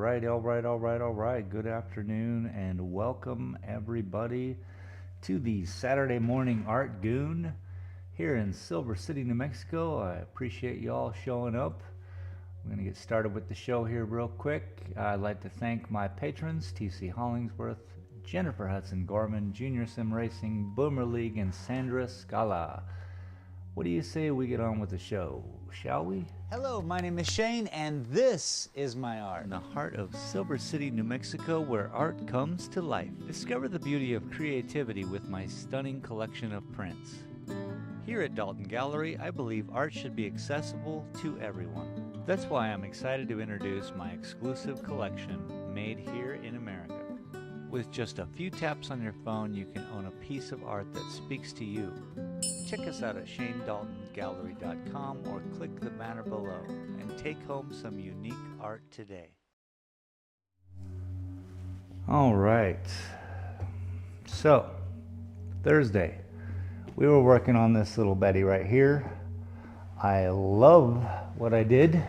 All right. Good afternoon and welcome everybody to the Saturday Morning Art Goon here in Silver City, New Mexico. I appreciate you all showing up. We're going to get started with the show here real quick. I'd like to thank my patrons, TC Hollingsworth, Jennifer Hudson Gorman, Junior Sim Racing, Boomer League, and Sandra Scala. What do you say we get on with the show, shall we? Hello, my name is Shane, and this is my art. In the heart of Silver City, New Mexico, where art comes to life. Discover the beauty of creativity with my stunning collection of prints. Here at Dalton Gallery, I believe art should be accessible to everyone. That's why I'm excited to introduce my exclusive collection, made here in America. With just a few taps on your phone, you can own a piece of art that speaks to you. Check us out at shanedaltongallery.com or click the banner below and take home some unique art today. All right. So, Thursday, we were working on this little Betty right here. I love what I did.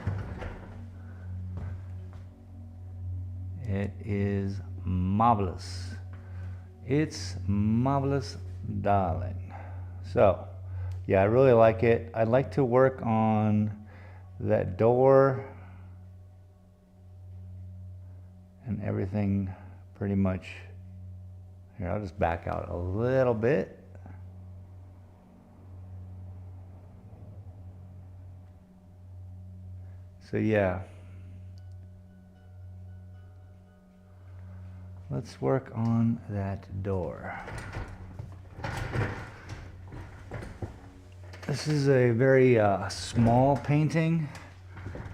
It is marvelous. It's marvelous, darling. So, yeah, I really like it. I'd like to work on that door and everything pretty much. Here, I'll just back out a little bit. So yeah, let's work on that door. This is a very small painting,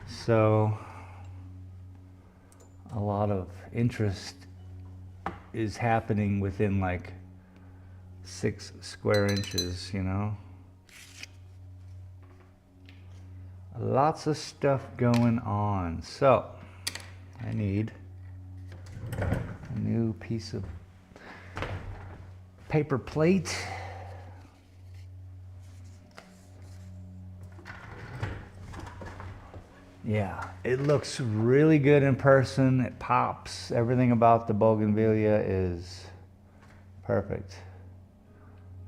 so a lot of interest is happening within like 6 square inches, you know. Lots of stuff going on. So I need a new piece of paper plate. Yeah, it looks really good in person. It pops. Everything about the bougainvillea is perfect.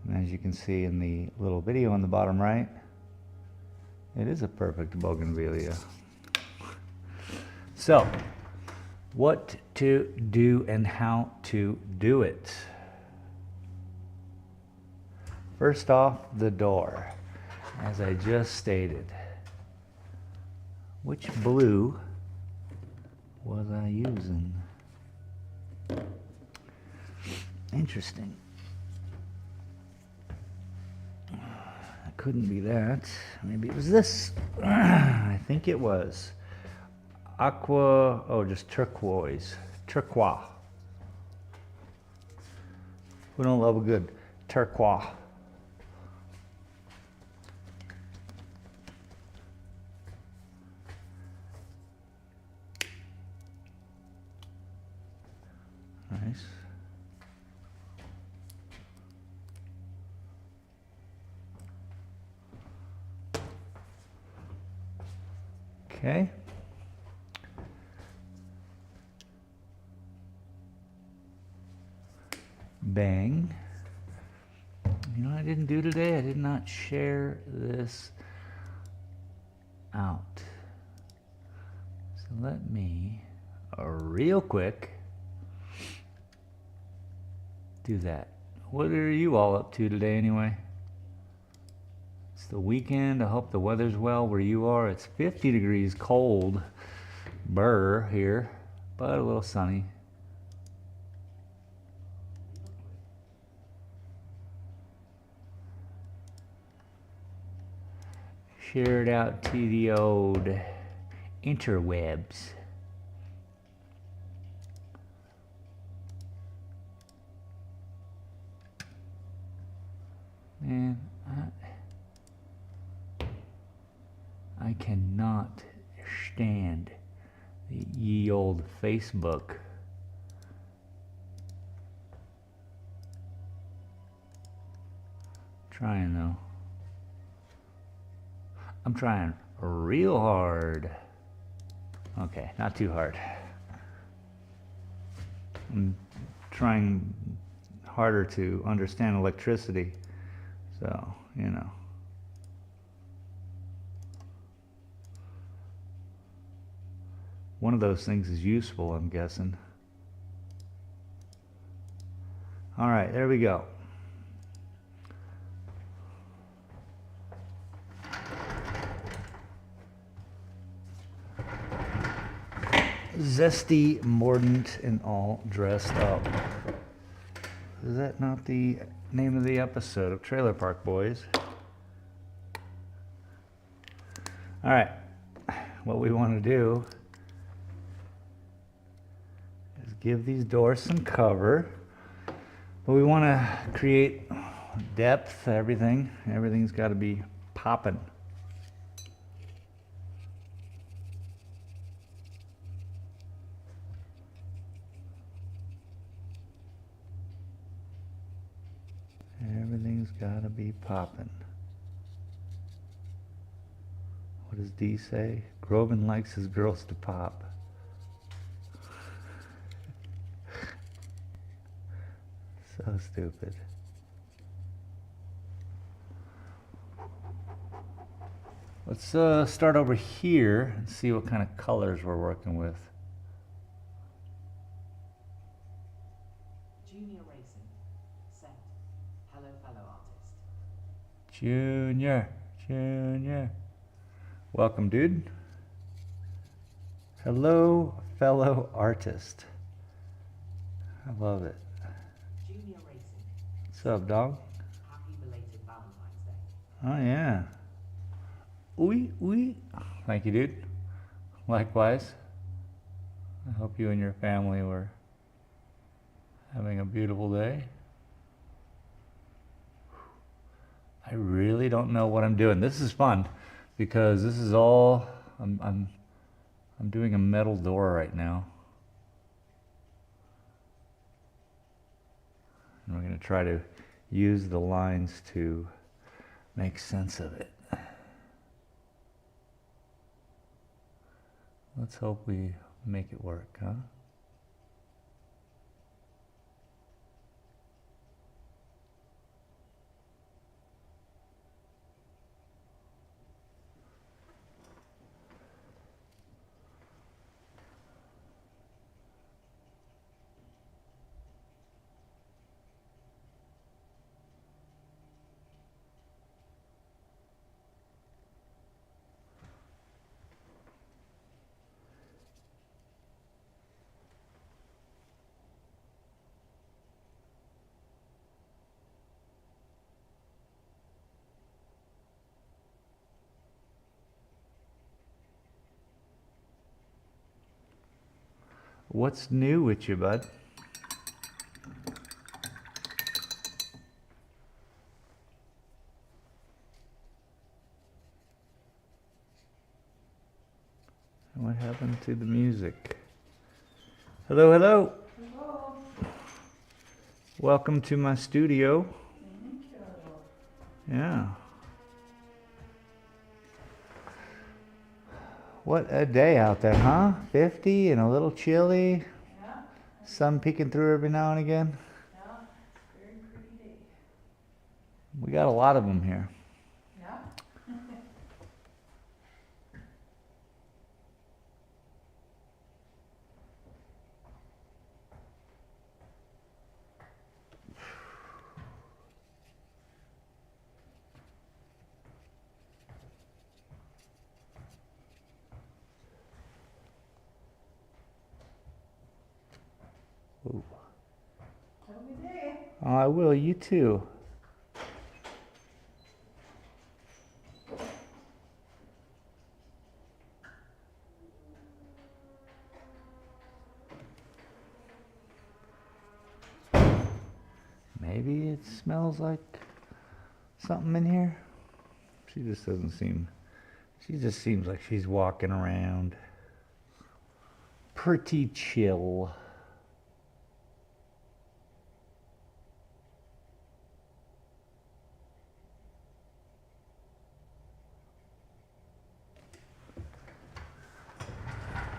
And as you can see in the little video on the bottom right, it is a perfect bougainvillea. So, what to do and how to do it. First off, the door, as I just stated. Which blue was I using? Interesting. It couldn't be that. Maybe it was this. I think it was aqua, just turquoise. Turquoise. Who don't love a good turquoise? Nice. Okay. Bang. You know what I didn't do today? I did not share this out. So let me real quick do that. What are you all up to today anyway? It's the weekend. I hope the weather's well where you are. It's 50 degrees cold, burr here, but a little sunny. Share it out to the old interwebs. Man, I cannot stand the ye old Facebook. Trying though. I'm trying real hard. Okay, not too hard. I'm trying harder to understand electricity, so, you know. One of those things is useful, I'm guessing. All right, there we go. Zesty, mordant, and all dressed up. Is that not the name of the episode of Trailer Park Boys? All right, what we want to do is give these doors some cover, but we want to create depth, everything. Everything's got to be popping. Everything's got to be popping. What does D say? Groban likes his girls to pop. So stupid. Let's start over here and see what kind of colors we're working with. Junior Racing. Set. Hello, fellow artist. Junior. Welcome, dude. Hello, fellow artist. I love it. Junior Racing. What's up, dog? Happy belated Valentine's Day. Oh, yeah. Oui. Thank you, dude. Likewise. I hope you and your family were having a beautiful day. I really don't know what I'm doing. This is fun because this is all I'm doing a metal door right now. And we're going to try to use the lines to make sense of it. Let's hope we make it work, huh? What's new with you, bud? What happened to the music? Hello. Hello. Welcome to my studio. Thank you. Yeah. What a day out there, huh? 50 and a little chilly. Yeah, Sun peeking through every now and again. yeah, it's a very pretty day. We got a lot of them here. Yeah. Ooh. Have a good day. Oh, I will. You too. Maybe it smells like something in here. She just doesn't seem. She just seems like she's walking around. Pretty chill.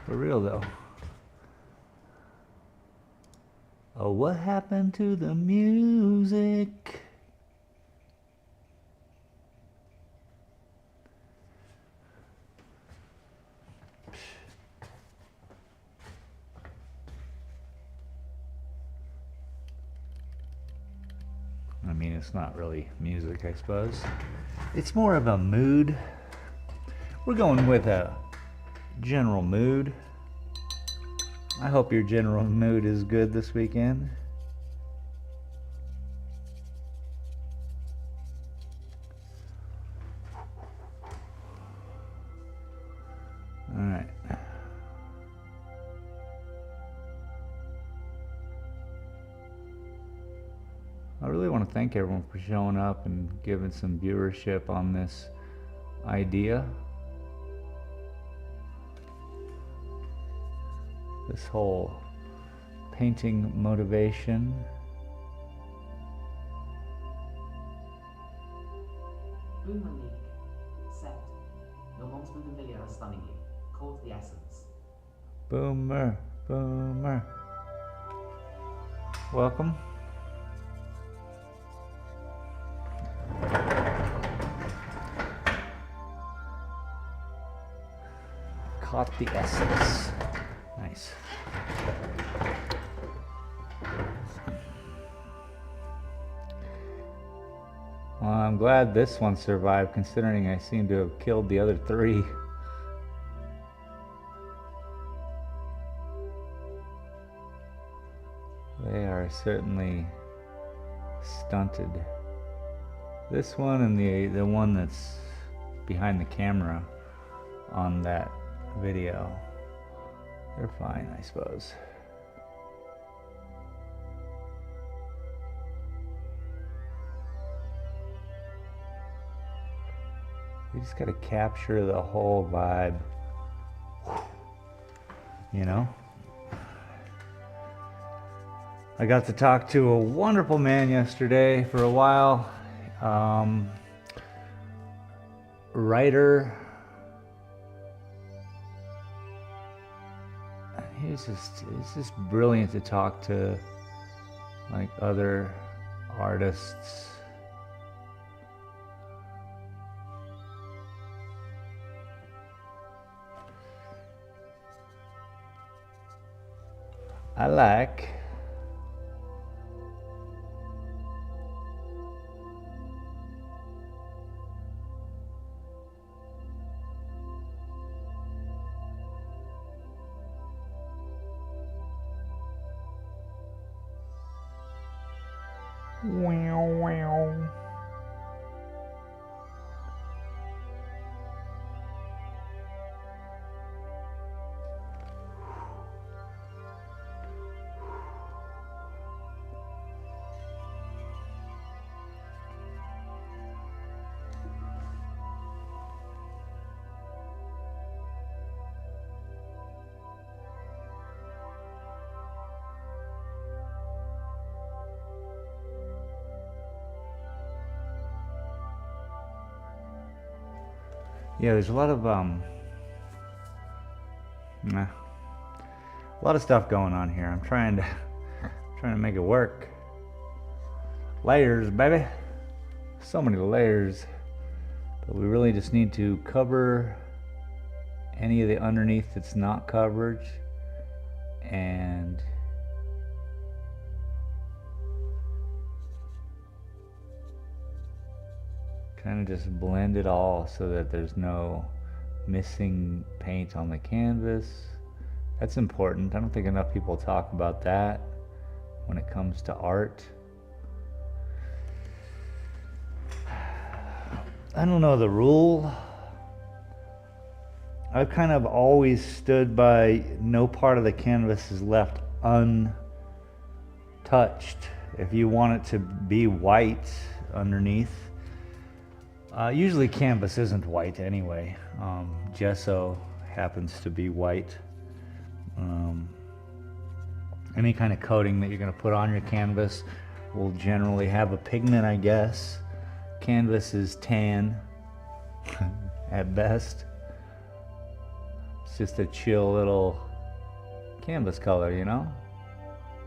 For real though. Oh, what happened to the music? I mean, it's not really music, I suppose. It's more of a mood. We're going with a general mood. I hope your general mood is good this weekend. All right. I really want to thank everyone for showing up and giving some viewership on this idea. This whole painting motivation. Boomer League. Set. Your mom's bougainvillea are stunning you. Call to the essence. Boomer, boomer. Welcome. Caught the essence. Nice. Well, I'm glad this one survived, considering I seem to have killed the other three. They are certainly stunted. This one and the one that's behind the camera on that video, they're fine, I suppose. You just gotta capture the whole vibe, you know? I got to talk to a wonderful man yesterday for a while. Writer. He's just brilliant to talk to, like, other artists. I like wow. Yeah, there's a lot of stuff going on here. I'm trying to make it work. Layers, baby. So many layers. But we really just need to cover any of the underneath that's not covered, and kind of just blend it all so that there's no missing paint on the canvas. That's important. I don't think enough people talk about that when it comes to art. I don't know the rule. I've kind of always stood by no part of the canvas is left untouched. If you want it to be white underneath, usually canvas isn't white anyway. Gesso happens to be white. Any kind of coating that you're going to put on your canvas will generally have a pigment, I guess. Canvas is tan at best. It's just a chill little canvas color, you know?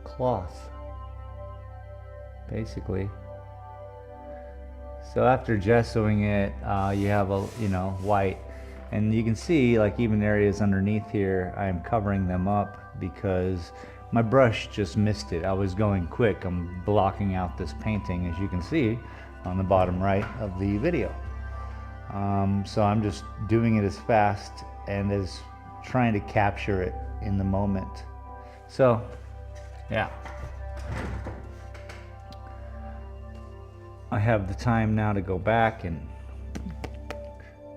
Cloth. basically. So after gessoing it, you have a, white, and you can see like even areas underneath here, I'm covering them up because my brush just missed it. I was going quick. I'm blocking out this painting, as you can see on the bottom right of the video. So I'm just doing it as fast and as trying to capture it in the moment. So, yeah. I have the time now to go back and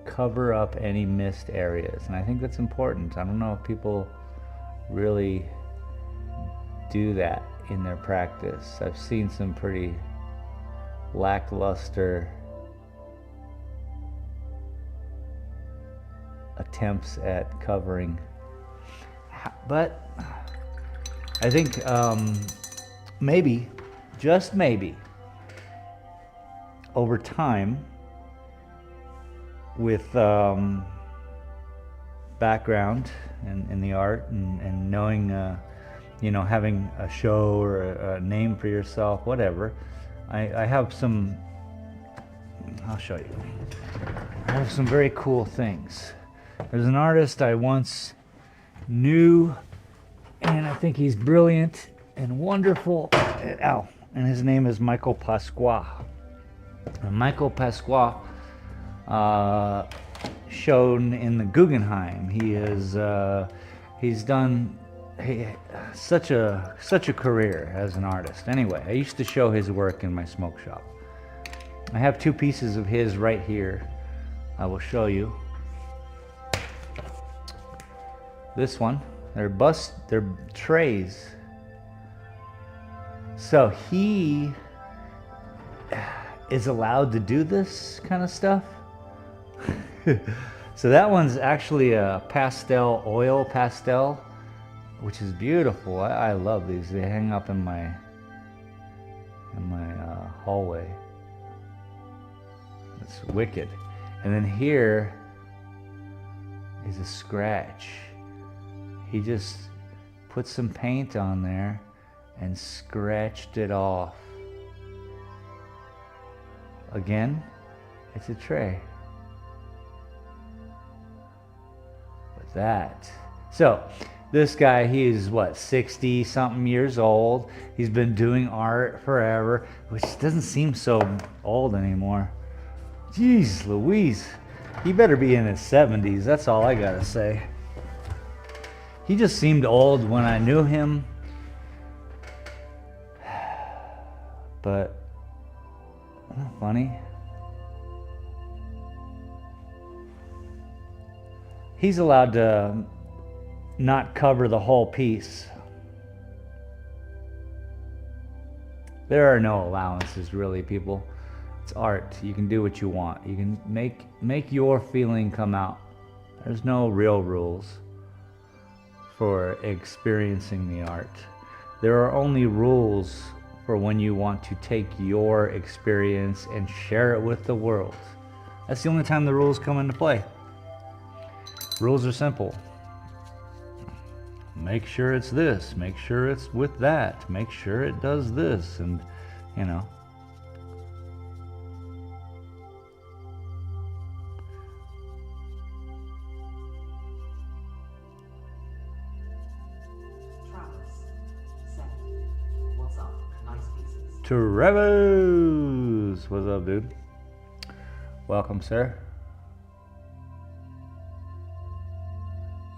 cover up any missed areas, and I think that's important. I don't know if people really do that in their practice. I've seen some pretty lackluster attempts at covering, but I think maybe, just maybe, over time, with background in the art and knowing, having a show or a name for yourself, whatever, I have some, I'll show you. I have some very cool things. There's an artist I once knew, and I think he's brilliant and wonderful. Ow. And his name is Michael Pasqua. And Michael Pasqua, shown in the Guggenheim. He's done such a career as an artist. Anyway, I used to show his work in my smoke shop. I have two pieces of his right here. I will show you. This one, they're trays. So he is allowed to do this kind of stuff. So that one's actually a oil pastel, which is beautiful. I love these. They hang up in my hallway. It's wicked. And then here is a scratch. He just put some paint on there and scratched it off. Again, it's a tray. But that. So, this guy, he is what, 60 something years old. He's been doing art forever, which doesn't seem so old anymore. Jeez Louise. He better be in his 70s, that's all I gotta say. He just seemed old when I knew him. But, isn't that funny? He's allowed to not cover the whole piece. There are no allowances, really, people. It's art. You can do what you want. You can make your feeling come out. There's no real rules for experiencing the art. There are only rules for when you want to take your experience and share it with the world. That's the only time the rules come into play. Rules are simple. Make sure it's this, make sure it's with that, make sure it does this, and Travis! What's up, dude? Welcome, sir.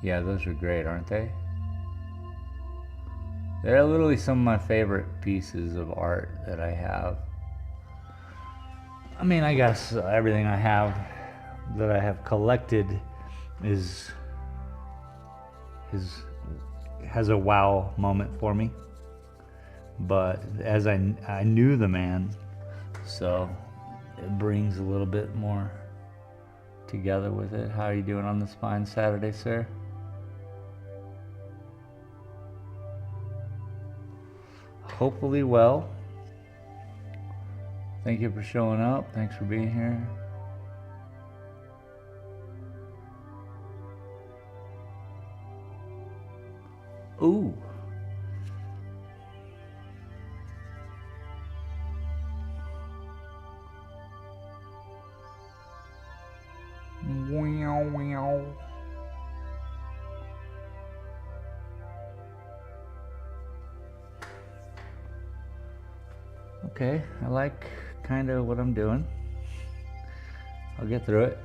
Yeah, those are great, aren't they? They're literally some of my favorite pieces of art that I have. I mean, I guess everything I have that I have collected has a wow moment for me. But as I knew the man, so it brings a little bit more together with it. How are you doing on this fine Saturday, sir? Hopefully well. Thank you for showing up. Thanks for being here. Ooh. okay. I like kind of what I'm doing. I'll get through it.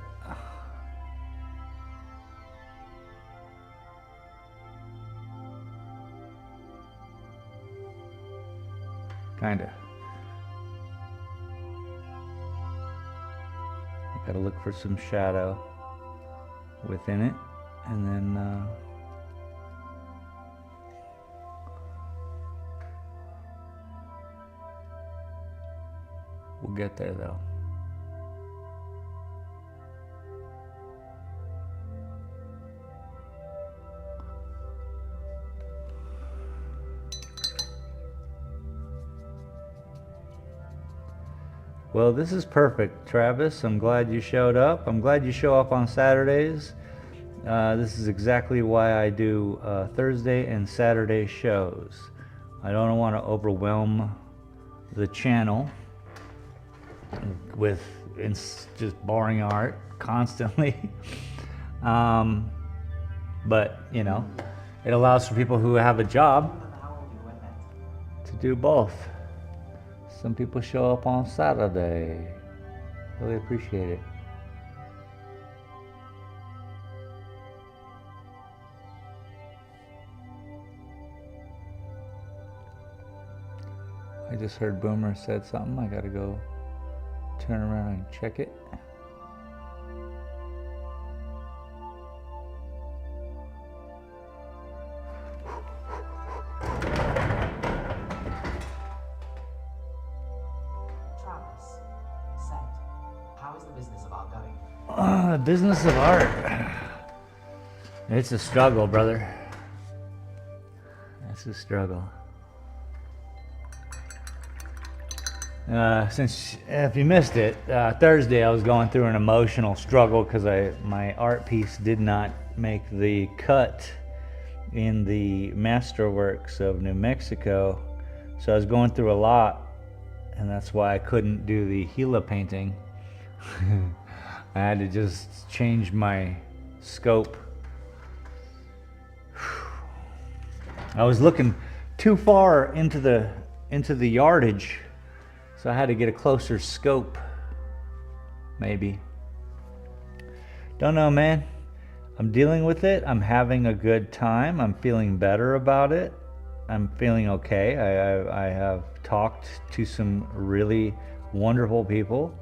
Kinda. I gotta look for some shadow within it, and then we'll get there though. Well, this is perfect, Travis. I'm glad you showed up. I'm glad you show up on Saturdays. This is exactly why I do Thursday and Saturday shows. I don't want to overwhelm the channel with just boring art constantly. But, you know, it allows for people who have a job to do both. Some people show up on Saturday. Really appreciate it. I just heard Boomer said something. I gotta go turn around and check it. Business of art. It's a struggle, brother. It's a struggle. Since if you missed it, Thursday I was going through an emotional struggle because my art piece did not make the cut in the Masterworks of New Mexico. So I was going through a lot, and that's why I couldn't do the Gila painting. I had to just change my scope. I was looking too far into the yardage, so I had to get a closer scope. Maybe. Don't know, man. I'm dealing with it. I'm having a good time. I'm feeling better about it. I'm feeling okay. I have talked to some really wonderful people.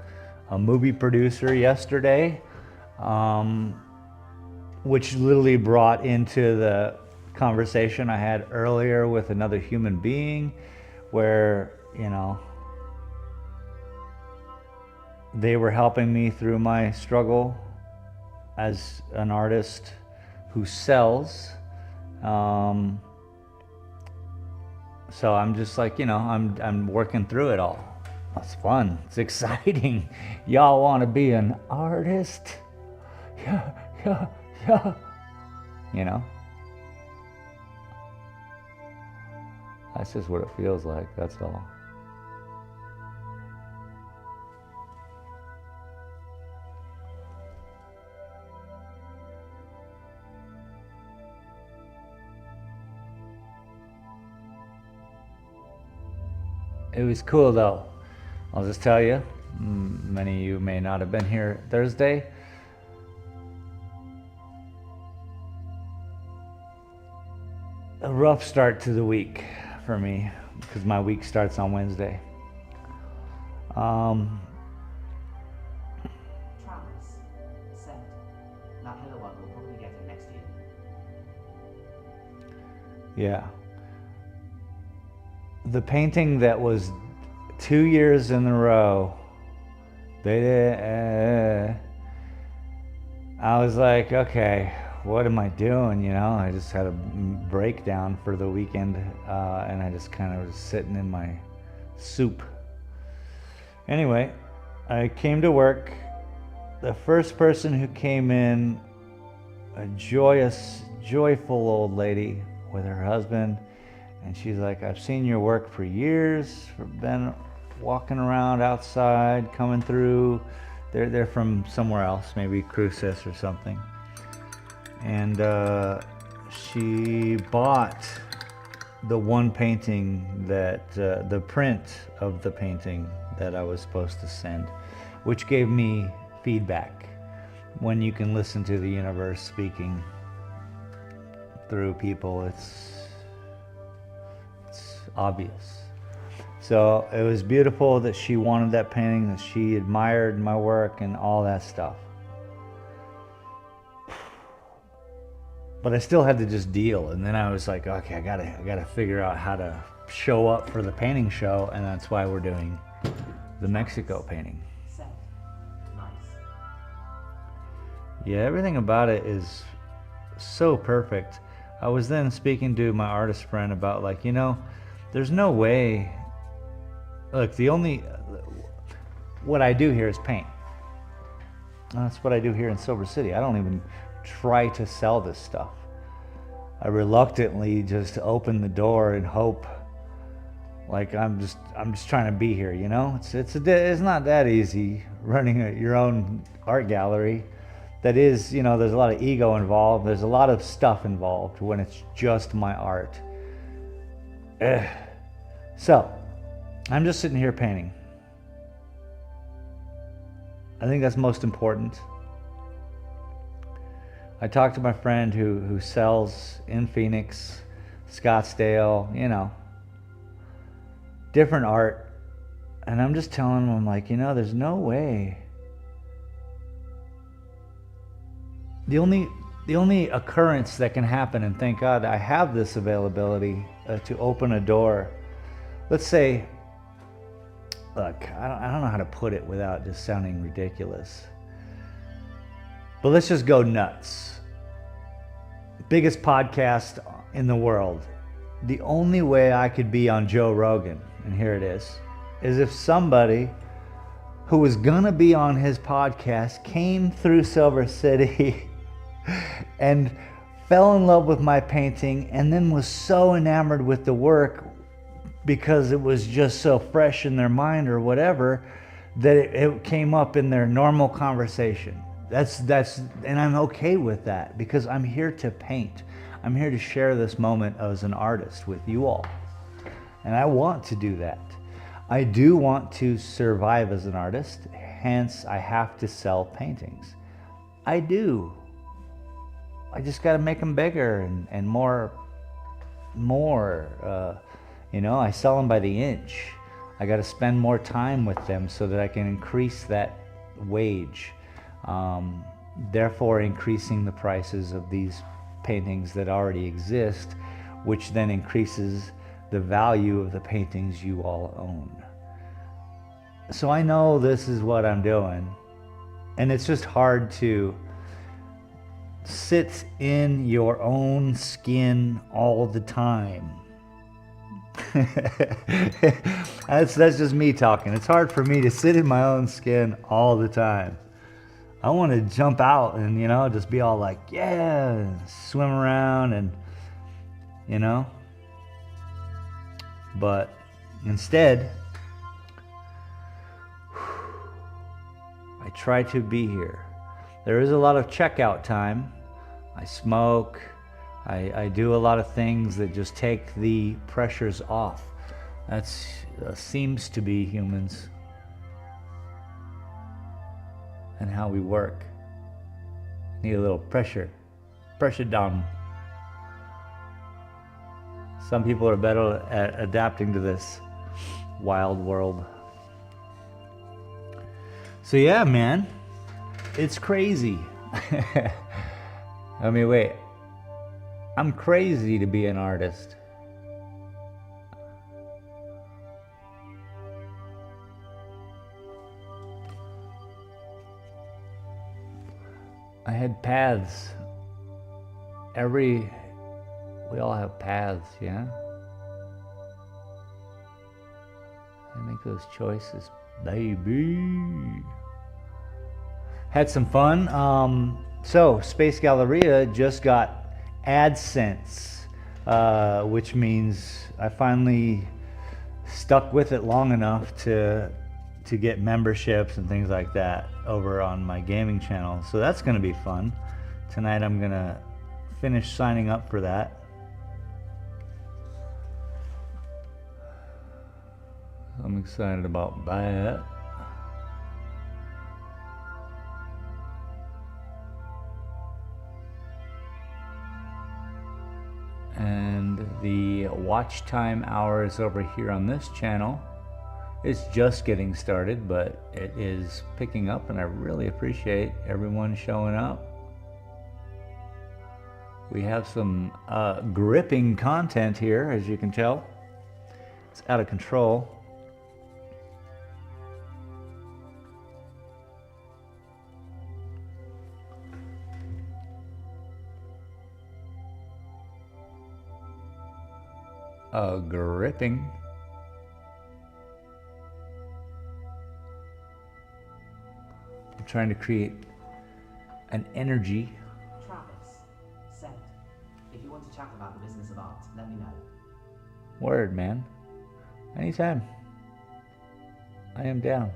A movie producer yesterday, which literally brought into the conversation I had earlier with another human being, where, you know, they were helping me through my struggle as an artist who sells. So I'm just like, you know, I'm working through it all. It's fun. It's exciting. Y'all want to be an artist? Yeah. You know? That's just what it feels like. That's all. It was cool though. I'll just tell you, many of you may not have been here Thursday. A rough start to the week for me, because my week starts on Wednesday. Travis said that Hillowag will probably get it next year. Yeah. The painting that was 2 years in a row, I was like, okay, what am I doing? You know, I just had a breakdown for the weekend, and I just kind of was sitting in my soup. Anyway, I came to work. The first person who came in, a joyous, joyful old lady with her husband, and she's like, I've seen your work for years, been walking around outside, coming through. They're from somewhere else, maybe Cruces or something. And she bought the one painting that, the print of the painting that I was supposed to send, which gave me feedback. When you can listen to the universe speaking through people, it's obvious. So it was beautiful that she wanted that painting, that she admired my work and all that stuff. But I still had to just deal, and then I was like, okay, I gotta figure out how to show up for the painting show, and that's why we're doing the Mexico painting. Set. Nice. Yeah, everything about it is so perfect. I was then speaking to my artist friend about, like, you know, there's no way. Look, what I do here is paint. That's what I do here in Silver City. I don't even try to sell this stuff. I reluctantly just open the door and hope, like I'm just trying to be here, you know? It's not that easy running your own art gallery. That is, you know, there's a lot of ego involved. There's a lot of stuff involved when it's just my art. So, I'm just sitting here painting. I think that's most important. I talked to my friend who sells in Phoenix, Scottsdale, you know, different art. And I'm just telling him, I'm like, you know, there's no way. The only occurrence that can happen, and thank God I have this availability to open a door. Let's say, look, I don't know how to put it without just sounding ridiculous. But let's just go nuts. Biggest podcast in the world. The only way I could be on Joe Rogan, and here it is if somebody who was gonna be on his podcast came through Silver City and fell in love with my painting and then was so enamored with the work because it was just so fresh in their mind or whatever that it came up in their normal conversation. That's and I'm okay with that because I'm here to paint. I'm here to share this moment as an artist with you all. And I want to do that. I do want to survive as an artist, hence I have to sell paintings. I do. I just got to make them bigger and more. You know, I sell them by the inch. I got to spend more time with them so that I can increase that wage. Therefore increasing the prices of these paintings that already exist, which then increases the value of the paintings you all own. So I know this is what I'm doing, and it's just hard to sit in your own skin all the time. That's just me talking. It's hard for me to sit in my own skin all the time. I want to jump out and, you know, just be all like, yeah, swim around and, you know. But instead, I try to be here. There is a lot of checkout time. I smoke. I do a lot of things that just take the pressures off. That's seems to be humans and how we work. Need a little pressure down. Some people are better at adapting to this wild world. So yeah, man, it's crazy. I mean, wait, I'm crazy to be an artist. I had paths. We all have paths, yeah? I make those choices, baby. Had some fun. So Space Galleria just got AdSense, which means I finally stuck with it long enough to get memberships and things like that over on my gaming channel. So that's going to be fun. Tonight I'm going to finish signing up for that. I'm excited about that. And the watch time hours over here on this channel is just getting started, but it is picking up, and I really appreciate everyone showing up. We have some gripping content here, as you can tell. It's out of control. Gripping. I'm trying to create an energy. Travis, sent. If you want to chat about the business of art, let me know. Word, man. Anytime. I am down.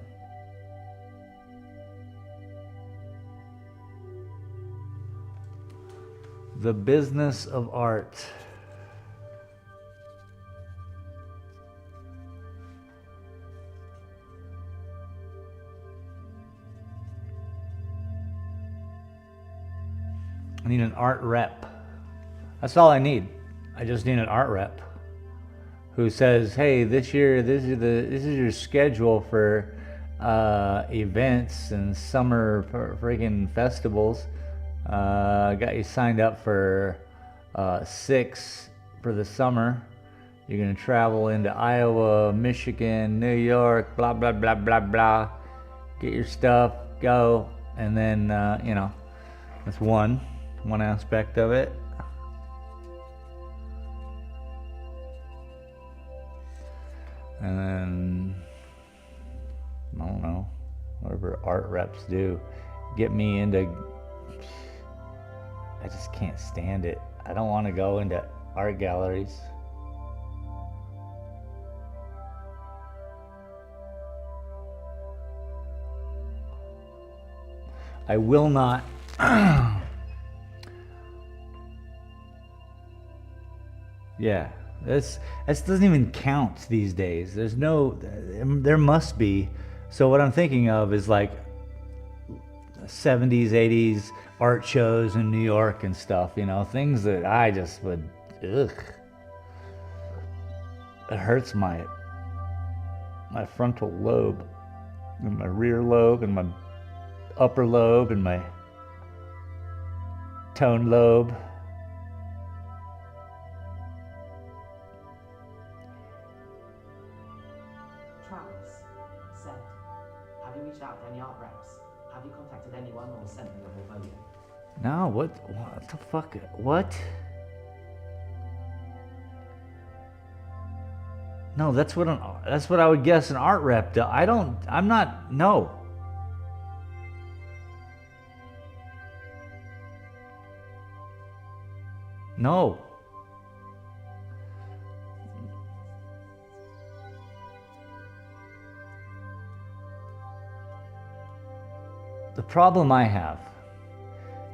The business of art. I need an art rep. That's all I need. I just need an art rep who says, "Hey, this year this is your schedule for events and summer freaking festivals. Got you signed up for 6 for the summer. You're gonna travel into Iowa, Michigan, New York, blah blah blah blah blah. Get your stuff, go, and then you know, that's one aspect of it." And then, I don't know, whatever art reps do, get me into, I just can't stand it. I don't want to go into art galleries. I will not yeah, this doesn't even count these days. There's no, there must be. So what I'm thinking of is like 70s, 80s art shows in New York and stuff, you know, things that I just would, ugh. It hurts my frontal lobe and my rear lobe and my upper lobe and my tone lobe. Travis, sent. Have you reached out to any art reps? Have you contacted anyone or sent them your portfolio? No, what the fuck? What? No, that's what I would guess an art rep does. I'm not, no. No. The problem I have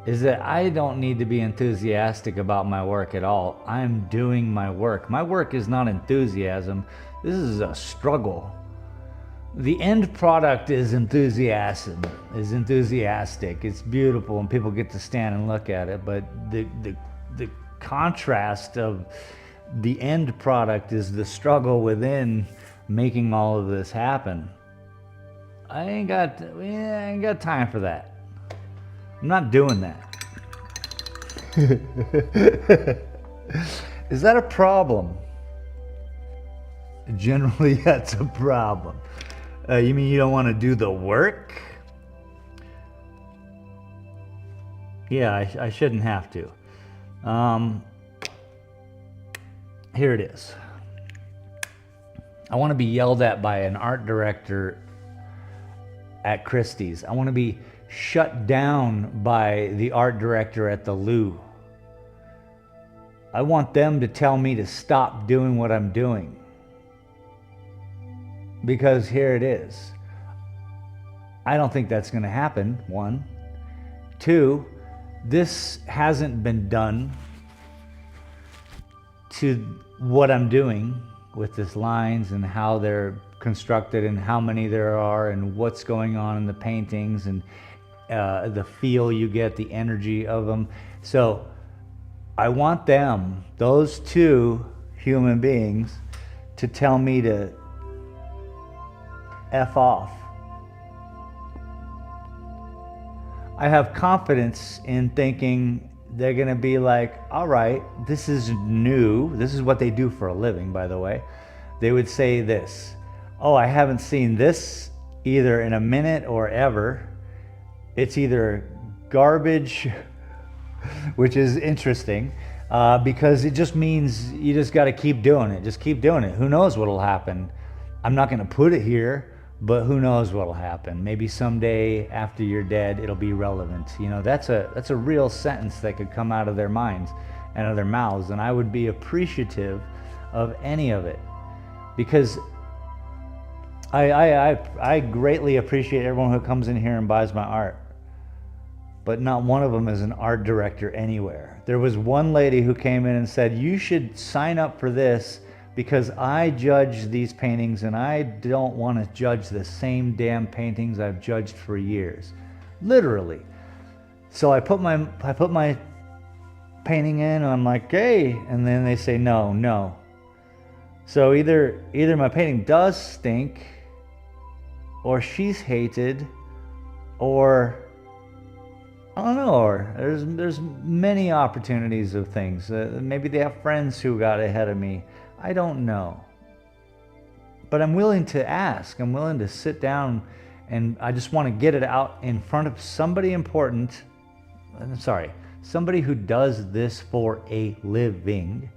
is that I don't need to be enthusiastic about my work at all. I'm doing my work. My work is not enthusiasm. This is a struggle. The end product is enthusiastic. It's beautiful and people get to stand and look at it, but the contrast of the end product is the struggle within making all of this happen. I ain't got time for that. I'm not doing that. Is that a problem? Generally, that's a problem. You mean you don't want to do the work? Yeah, I shouldn't have to. Here it is. I want to be yelled at by an art director at Christie's. I want to be shut down by the art director at the Lou. I want them to tell me to stop doing what I'm doing. Because here it is. I don't think that's going to happen, 1. 2, this hasn't been done to what I'm doing with this lines and how they're constructed and how many there are and what's going on in the paintings and the feel you get, the energy of them. So I want them, those two human beings, to tell me to F off. I have confidence in thinking they're going to be like, all right, this is new. This is what they do for a living, by the way. They would say this, oh, I haven't seen this either in a minute or ever. It's either garbage, which is interesting, because it just means you just got to keep doing it. Just keep doing it. Who knows what will happen? I'm not going to put it here, but who knows what will happen? Maybe someday after you're dead, it'll be relevant. You know, that's a real sentence that could come out of their minds and out of their mouths, and I would be appreciative of any of it, because I greatly appreciate everyone who comes in here and buys my art, but not one of them is an art director anywhere. There was one lady who came in and said, you should sign up for this because I judge these paintings and I don't want to judge the same damn paintings I've judged for years. Literally. So I put my painting in and I'm like, hey, and then they say no. So either my painting does stink, or she's hated, or I don't know, or there's many opportunities of things. Maybe they have friends who got ahead of me. I don't know. But I'm willing to ask. I'm willing to sit down, and I just want to get it out in front of somebody important. I'm sorry, somebody who does this for a living,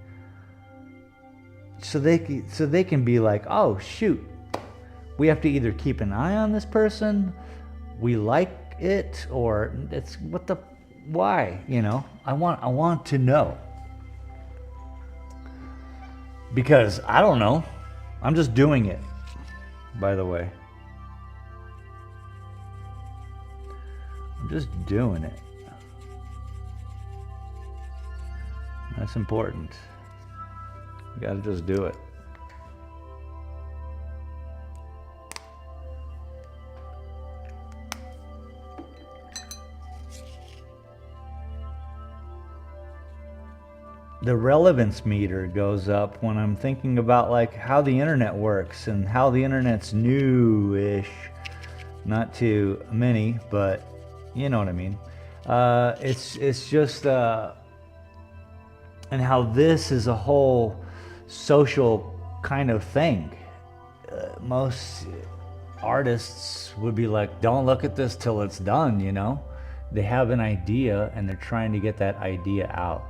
so they can be like, oh shoot, we have to either keep an eye on this person, we like it, or it's why, you know? I want to know. Because I don't know. I'm just doing it, by the way. I'm just doing it. That's important. You gotta just do it. The relevance meter goes up when I'm thinking about like how the internet works and how the internet's new-ish. Not too many, but you know what I mean. It's just and how this is a whole social kind of thing. Most artists would be like, don't look at this till it's done, you know? They have an idea and they're trying to get that idea out.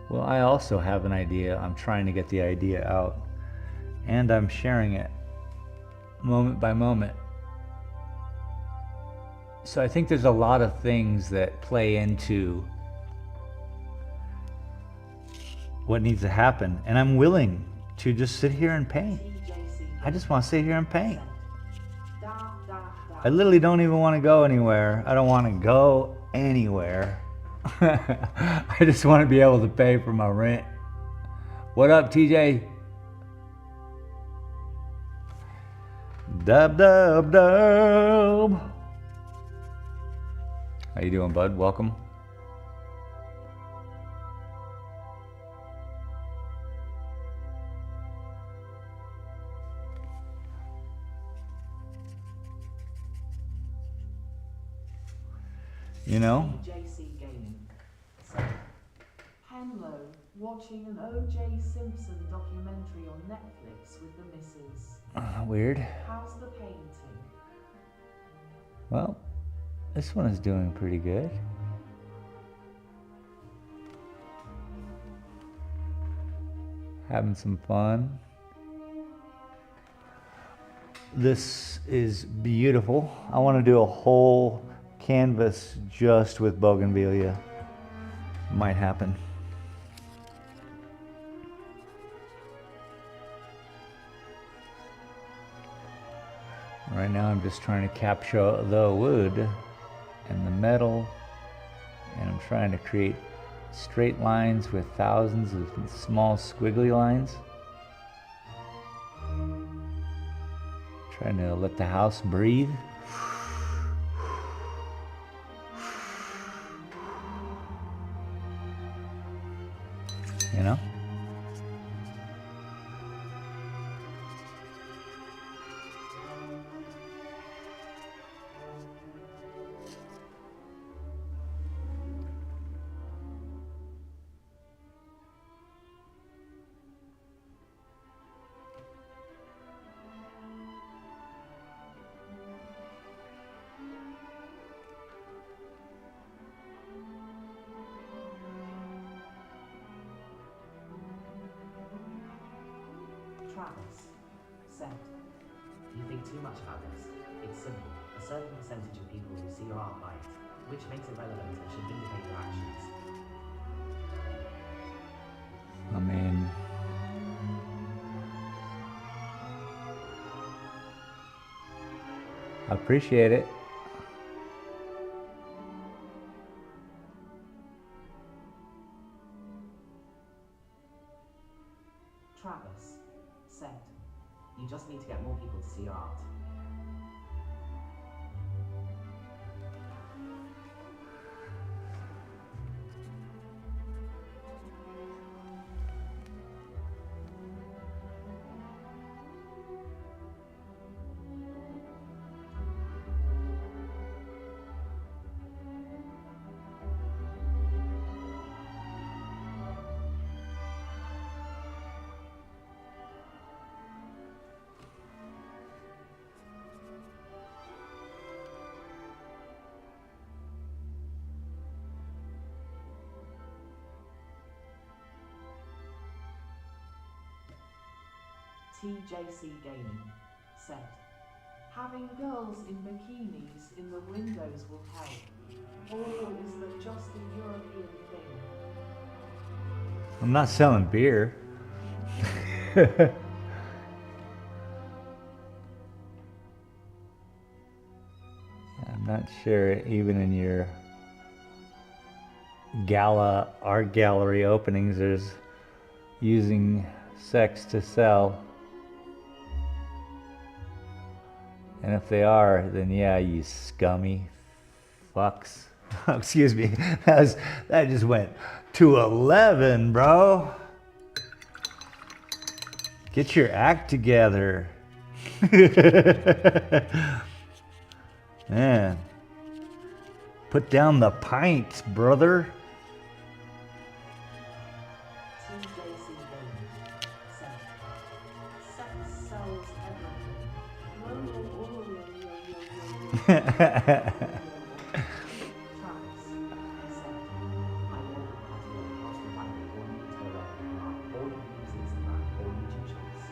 Well, I also have an idea. I'm trying to get the idea out, and I'm sharing it moment by moment. So I think there's a lot of things that play into what needs to happen, and I'm willing to just sit here and paint. I just want to sit here and paint. I literally don't even want to go anywhere. I don't want to go anywhere. I just want to be able to pay for my rent. What up, TJ? Dub. How you doing, bud? Welcome. You know? JC Gaming. Henlo, watching an O.J. Simpson documentary on Netflix with the missus. Weird. How's the painting? Well, this one is doing pretty good. Having some fun. This is beautiful. I want to do a whole canvas just with bougainvillea. Might happen. Right now I'm just trying to capture the wood and the metal, and I'm trying to create straight lines with thousands of small squiggly lines. Trying to let the house breathe. You know? Travis said, "You think too much about this. It's simple. A certain percentage of people who see your art buy it, which makes it relevant and should vindicate your actions." I mean, I appreciate it. Travis said, "You just need to get more people to see your art." TJC Gaming said, "Having girls in bikinis in the windows will help. Or is that just a European thing?" I'm not selling beer. I'm not sure even in your gala art gallery openings there's using sex to sell. And if they are, then yeah, you scummy fucks. Excuse me. That just went to 11, bro. Get your act together. Man. Put down the pints, brother. TJC Gaming said, "Sex sells everything." Travis said, "I know how to get across the line or need to go red or you use Instagram or YouTube shorts."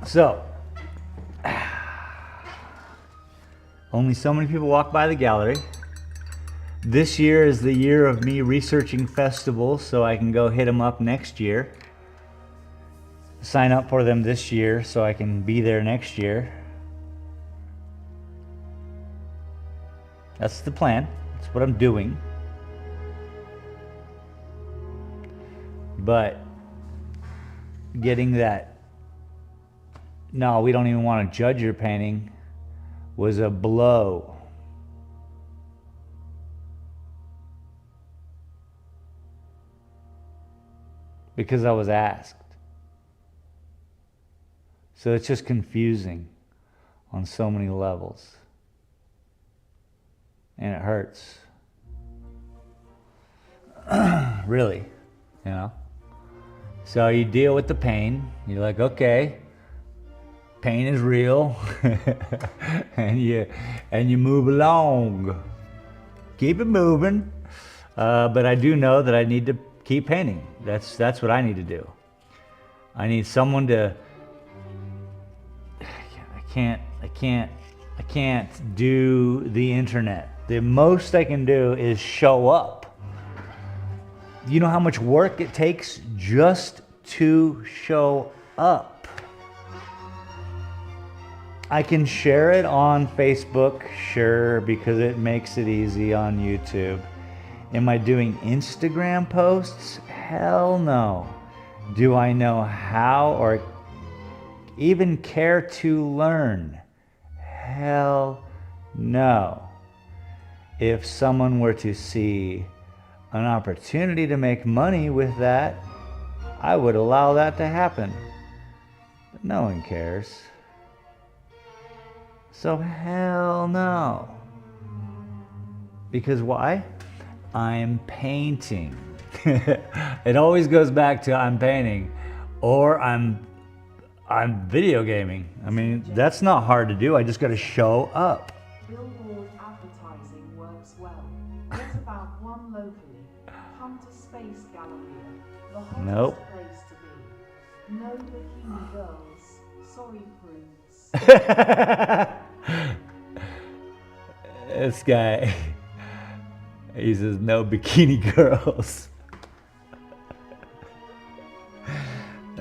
So, only so many people walk by the gallery. This year is the year of me researching festivals so I can go hit them up next year. Sign up for them this year so I can be there next year. That's the plan. That's what I'm doing. But getting that, "No, we don't even want to judge your painting," was a blow. Because I was asked. So it's just confusing on so many levels. And it hurts. Really, you know? So you deal with the pain. You're like, okay, pain is real. and you move along. Keep it moving. But I do know that I need to keep painting. That's what I need to do. I need someone to, I can't do the internet. The most I can do is show up. You know how much work it takes just to show up. I can share it on Facebook, sure, because it makes it easy on YouTube. Am I doing Instagram posts? Hell no. Do I know how or even care to learn? Hell no. If someone were to see an opportunity to make money with that, I would allow that to happen. But no one cares. So hell no. Because why? I'm painting. It always goes back to I'm painting or I'm video gaming. I mean, that's not hard to do. I just got to show up. Billboard advertising works well. What about one locally? Come to Space Galleria, the hottest Nope. place to be. No bikini girls. Sorry, prudes. This guy, he says no bikini girls.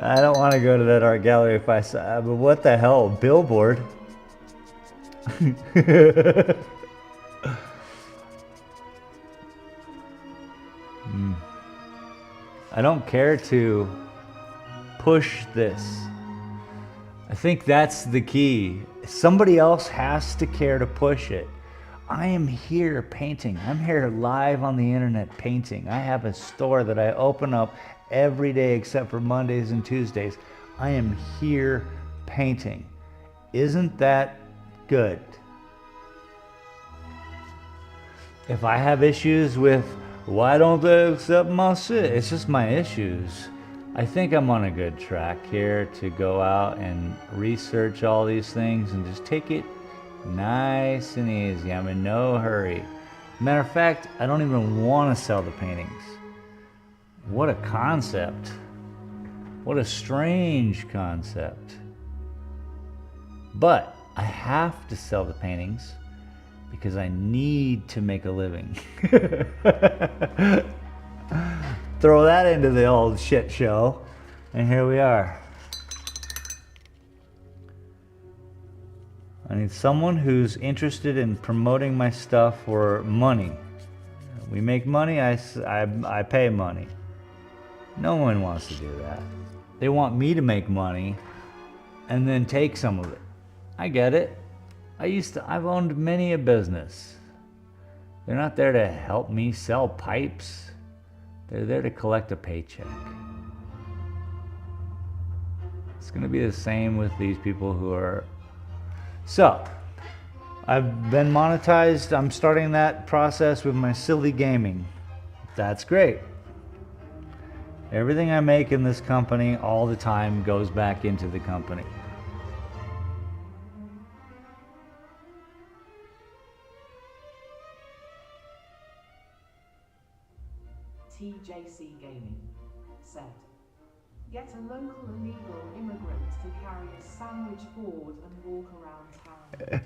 I don't want to go to that art gallery if I saw, but what the hell, billboard? I don't care to push this. I think that's the key. Somebody else has to care to push it. I am here painting. I'm here live on the internet painting. I have a store that I open up every day except for Mondays and Tuesdays. I am here painting. Isn't that good? If I have issues with why don't they accept my shit, it's just my issues. I think I'm on a good track here to go out and research all these things and just take it nice and easy. I'm in no hurry. Matter of fact, I don't even want to sell the paintings. What a concept. What a strange concept. But I have to sell the paintings because I need to make a living. Throw that into the old shit show, and here we are. I need someone who's interested in promoting my stuff for money. We make money, I pay money. No one wants to do that. They want me to make money and then take some of it. I get it. I've owned many a business. They're not there to help me sell pipes. They're there to collect a paycheck. It's going to be the same with these people who are... So, I've been monetized. I'm starting that process with my silly gaming. That's great. Everything I make in this company all the time goes back into the company. TJC Gaming said, get a local illegal immigrant to carry a sandwich board and walk around town.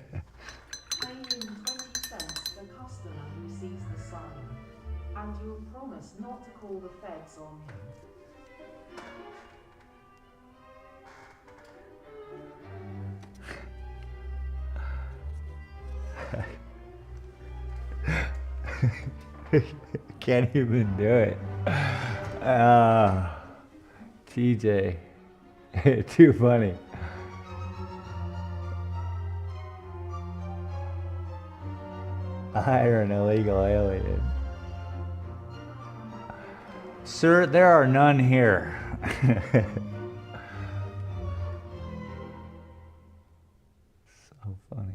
Pay him 20 cents per customer who sees the sign, and you'll promise not to call the feds on him. Can't even do it. TJ, too funny. Hire an illegal alien. Sir, there are none here. So funny.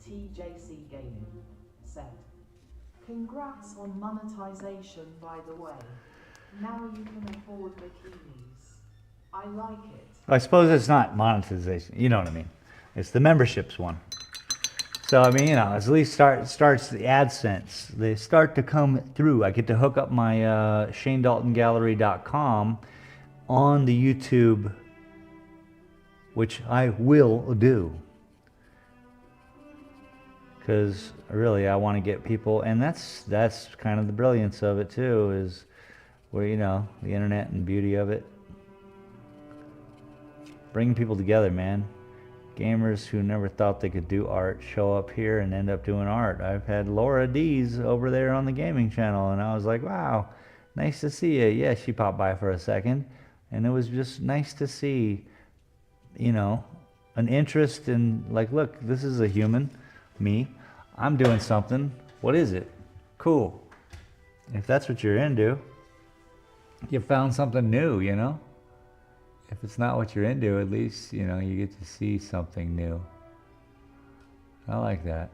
TJC Gaming said, congrats on monetization, by the way. Now you can afford bikinis. I like it. I suppose it's not monetization. You know what I mean. It's the memberships one. So I mean, you know, at least starts the AdSense. They start to come through. I get to hook up my ShaneDaltonGallery.com on the YouTube, which I will do. Because really, I want to get people, and that's kind of the brilliance of it too, is where, you know, the internet and beauty of it, bringing people together, man. Gamers who never thought they could do art show up here and end up doing art. I've had Laura D's over there on the gaming channel, and I was like, wow, nice to see you. Yeah, she popped by for a second, and it was just nice to see, you know, an interest in, like, look, this is a human, me. I'm doing something. What is it? Cool. If that's what you're into, you found something new, you know? If it's not what you're into, at least, you know, you get to see something new. I like that.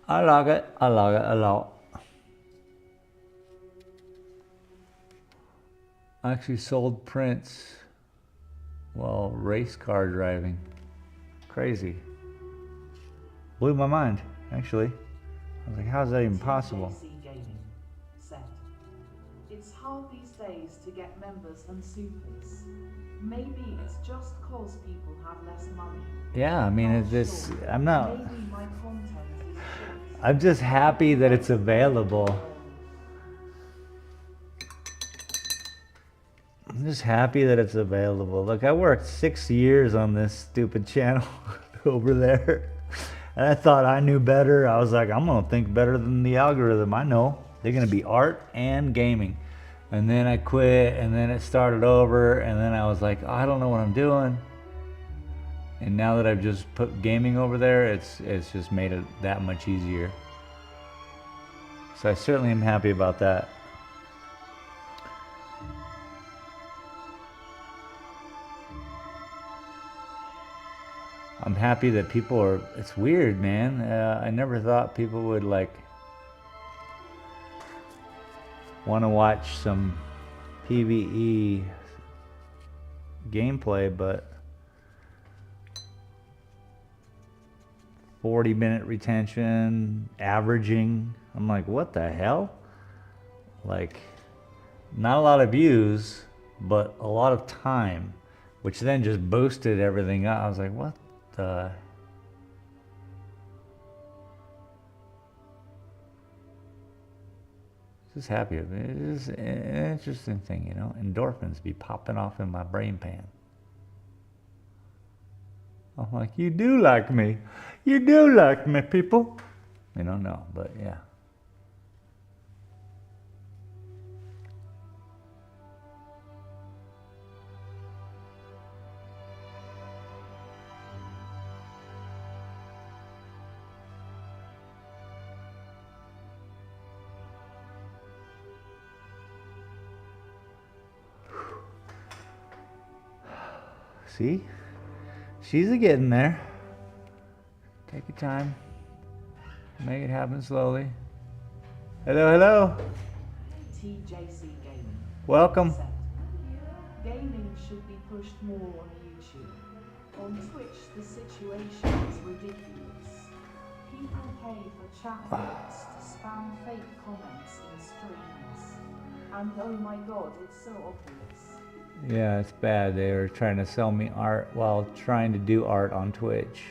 I like it. I like it a lot. I actually sold prints while race car driving. Crazy. Blew my mind, actually. I was like, how is that even possible? TJC Gaming said, "It's hard these days to get members and supers. Maybe it's just cause people have less money. Yeah, I mean, Not it's sure. I'm not. Maybe my content is shit. I'm just happy that it's available. I'm just happy that it's available. Look, I worked 6 years on this stupid channel over there. And I thought I knew better. I was like, I'm going to think better than the algorithm. I know. They're going to be art and gaming. And then I quit, and then it started over, and then I was like, I don't know what I'm doing. And now that I've just put gaming over there, it's just made it that much easier. So I certainly am happy about that. I'm happy that people are, it's weird, man. I never thought people would like want to watch some PvE gameplay, but 40-minute retention, averaging. I'm like, what the hell? Like, not a lot of views, but a lot of time, which then just boosted everything up. I was like, what the? Just happy. It is an interesting thing, you know. Endorphins be popping off in my brain pan. I'm like, you do like me. You do like me, people. You know, no, but yeah. See? She's a getting there. Take your time. Make it happen slowly. Hello, hello. TJC Gaming Welcome. said, gaming should be pushed more on YouTube. On Twitch, the situation is ridiculous. People pay for chatbots to spam fake comments in streams. And oh my god, it's so obvious. Yeah, it's bad. They were trying to sell me art while trying to do art on Twitch.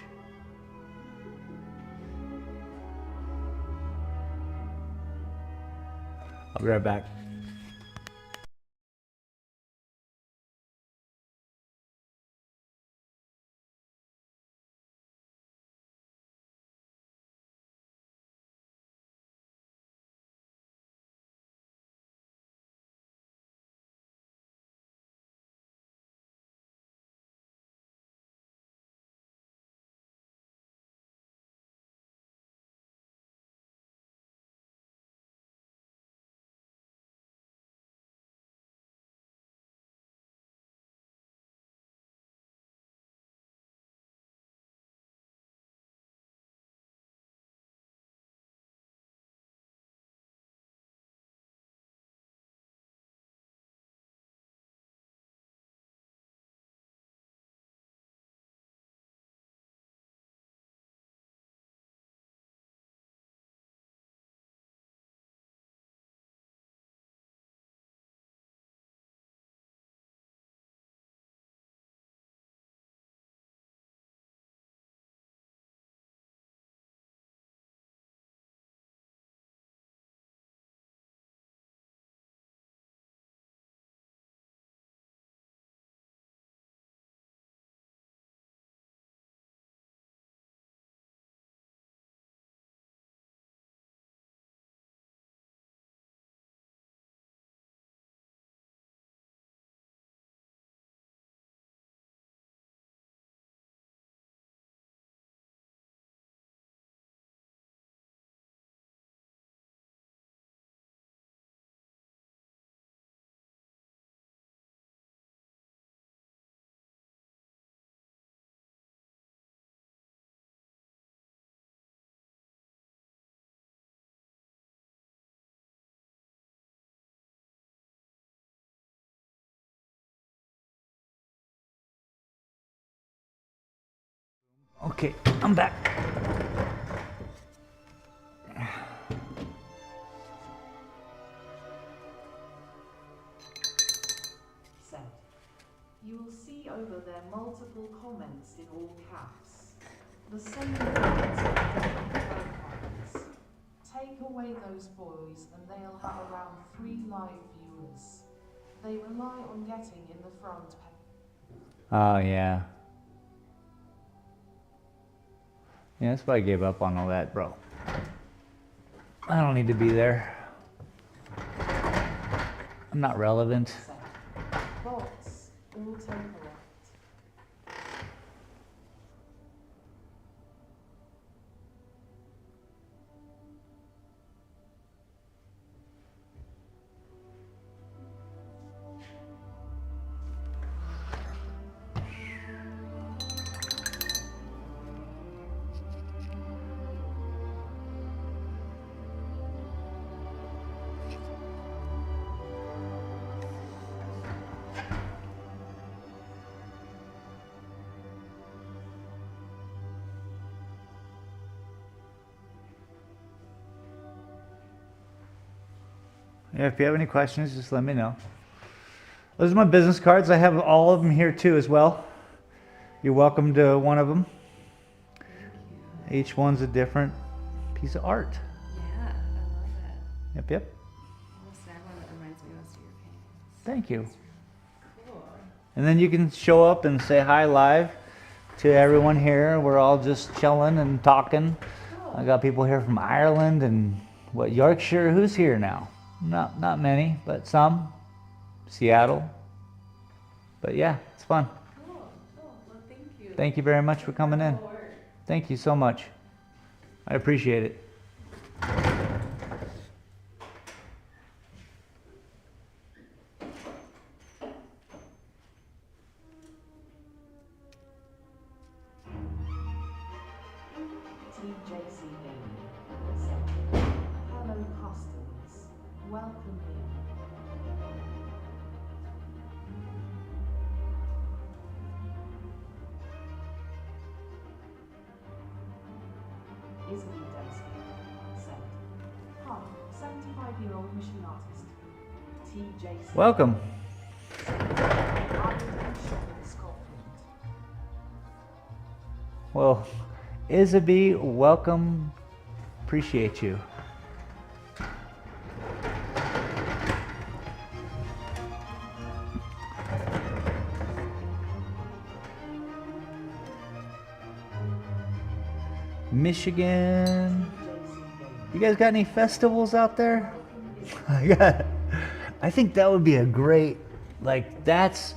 I'll be right back. Okay, I'm back. Said. You will see over there multiple comments in all caps. The same comments with different profiles. Take away those boys and they'll have around 3 live viewers. They rely on getting in the front page. Oh, yeah. Yeah, that's why I gave up on all that, bro. I don't need to be there. I'm not relevant. Bots, autocorrect. Yeah, if you have any questions, just let me know. Those are my business cards. I have all of them here too as well. You're welcome to one of them. Each one's a different piece of art. Yeah, I love it. Yep, yep. I'll snag one that reminds me most of your paintings. Thank you. Cool. And then you can show up and say hi live to everyone here. We're all just chilling and talking. I got people here from Ireland and what, Yorkshire? Who's here now? Not many, but some. Seattle. But yeah, it's fun. Cool. Well, thank you. Thank you very much for coming in. Cool work. Thank you so much. I appreciate it. TJC Gaming said, hello customers, welcome in. Isabel Dempsey said, hi, 75-year-old machine artist. TJC. Welcome. Ireland and Scotland. Well, Isabel, welcome. Appreciate you. Michigan. You guys got any festivals out there? I think that would be a great, like that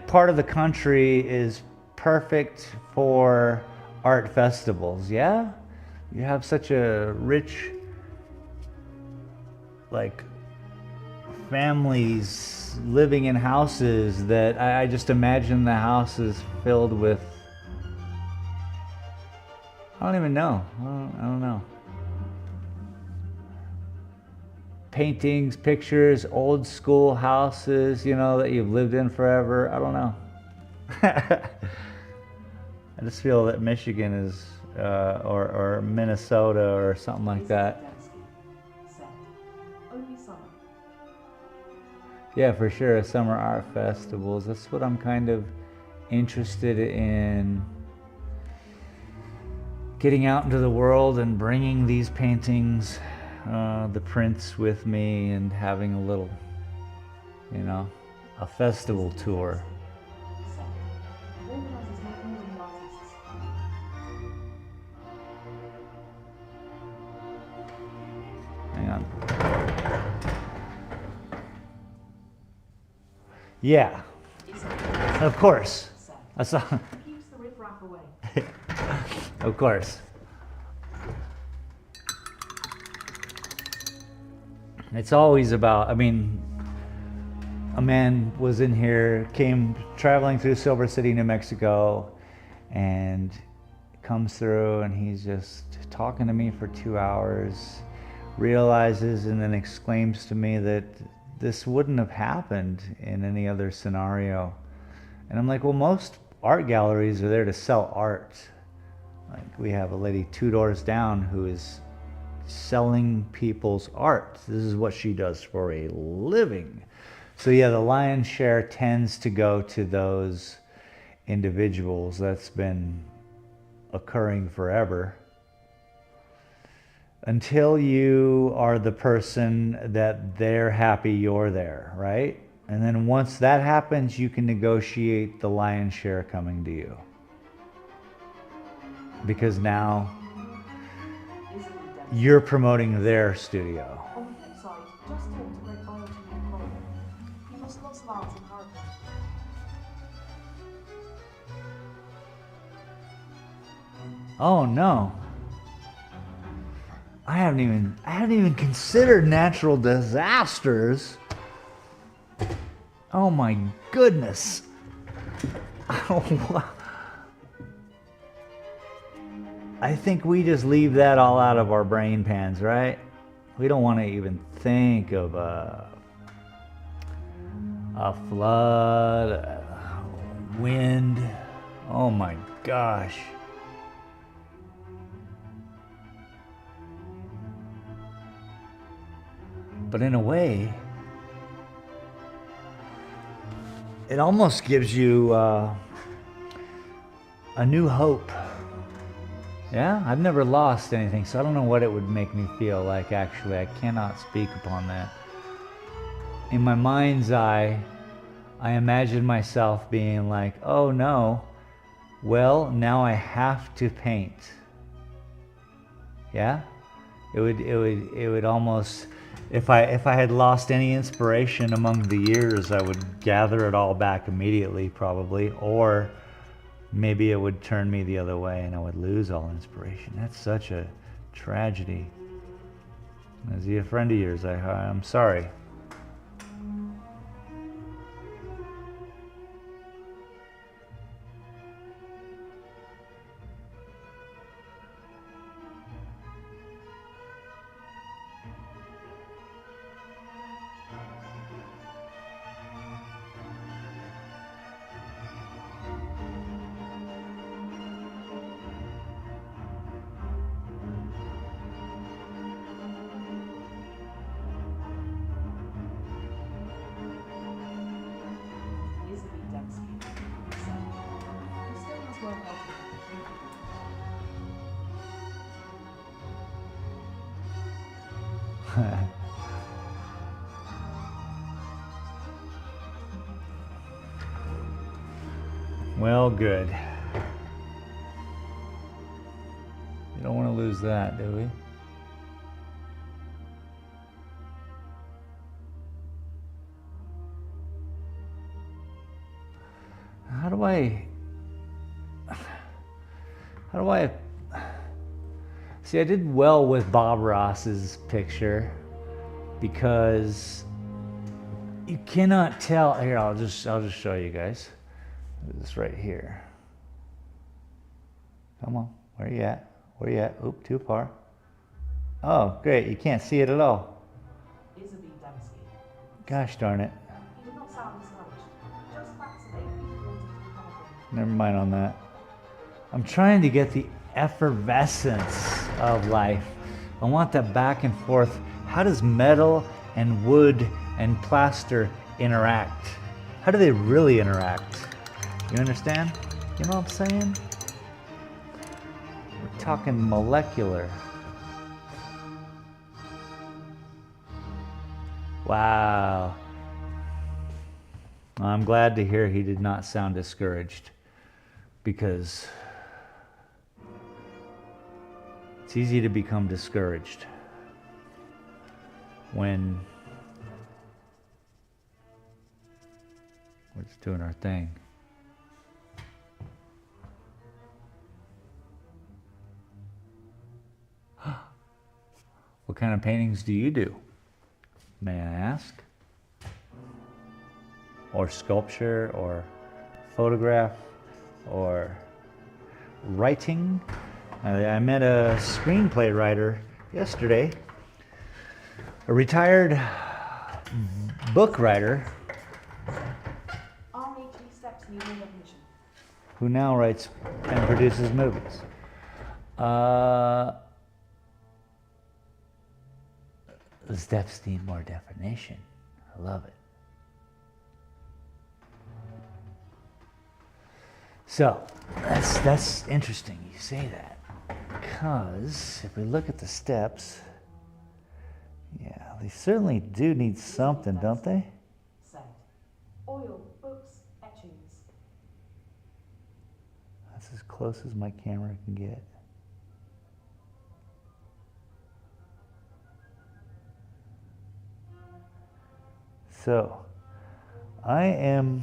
part of the country is perfect for art festivals, yeah? You have such a rich, like, families living in houses that I just imagine the house is filled with, I don't even know. I don't know. Paintings, pictures, old school houses, you know, that you've lived in forever. I don't know. I just feel that Michigan is, or Minnesota or something like that. Yeah, for sure. Summer art festivals. That's what I'm kind of interested in. Getting out into the world and bringing these paintings, the prints with me and having a little, you know, a festival tour. Hang on. Yeah, of course. I saw. Keeps the riffraff away. Of course. It's always about, I mean, a man was in here, came traveling through Silver City, New Mexico, and comes through and he's just talking to me for 2 hours, realizes and then exclaims to me that this wouldn't have happened in any other scenario. And I'm like, well, most art galleries are there to sell art. Like we have a lady 2 doors down who is selling people's art. This is what she does for a living. So yeah, the lion's share tends to go to those individuals. That's been occurring forever. Until you are the person that they're happy you're there, right? And then once that happens, you can negotiate the lion's share coming to you. Because now you're promoting their studio. On the flip side, just talk to great biology and ecology. He lost lots of art in Hurricane. Oh no. I haven't even considered natural disasters. Oh my goodness. I think we just leave that all out of our brain pans, right? We don't want to even think of a flood, a wind. Oh my gosh. But in a way, it almost gives you a new hope. Yeah, I've never lost anything, so I don't know what it would make me feel like, actually. I cannot speak upon that. In my mind's eye, I imagine myself being like, oh no, well, now I have to paint. Yeah? It would almost, if I had lost any inspiration among the years, I would gather it all back immediately, probably, or maybe it would turn me the other way and I would lose all inspiration. That's such a tragedy. Is he a friend of yours? I'm sorry. Well, good. You don't want to lose that, do we? How do I see? I did well with Bob Ross's picture because you cannot tell. Here, I'll just show you guys. This right here. Come on, where you at? Where you at? Oop, too far. Oh, great, you can't see it at all. Gosh darn it. He did not sound discouraged. Just fascinated he wanted to become a Never mind on that. I'm trying to get the effervescence of life. I want that back and forth. How does metal and wood and plaster interact? How do they really interact? You understand? You know what I'm saying? We're talking molecular. Wow. I'm glad to hear he did not sound discouraged, because it's easy to become discouraged when we're just doing our thing. What kind of paintings do you do, may I ask? Or sculpture, or photograph, or writing? I met a screenplay writer yesterday, a retired book writer Only 3 steps needed recognition. who now writes and produces movies. The steps need more definition. I love it. So that's interesting you say that, because if we look at the steps, yeah, they certainly do need something, don't they? Said. Oil, books, etchings. That's as close as my camera can get. So, I'll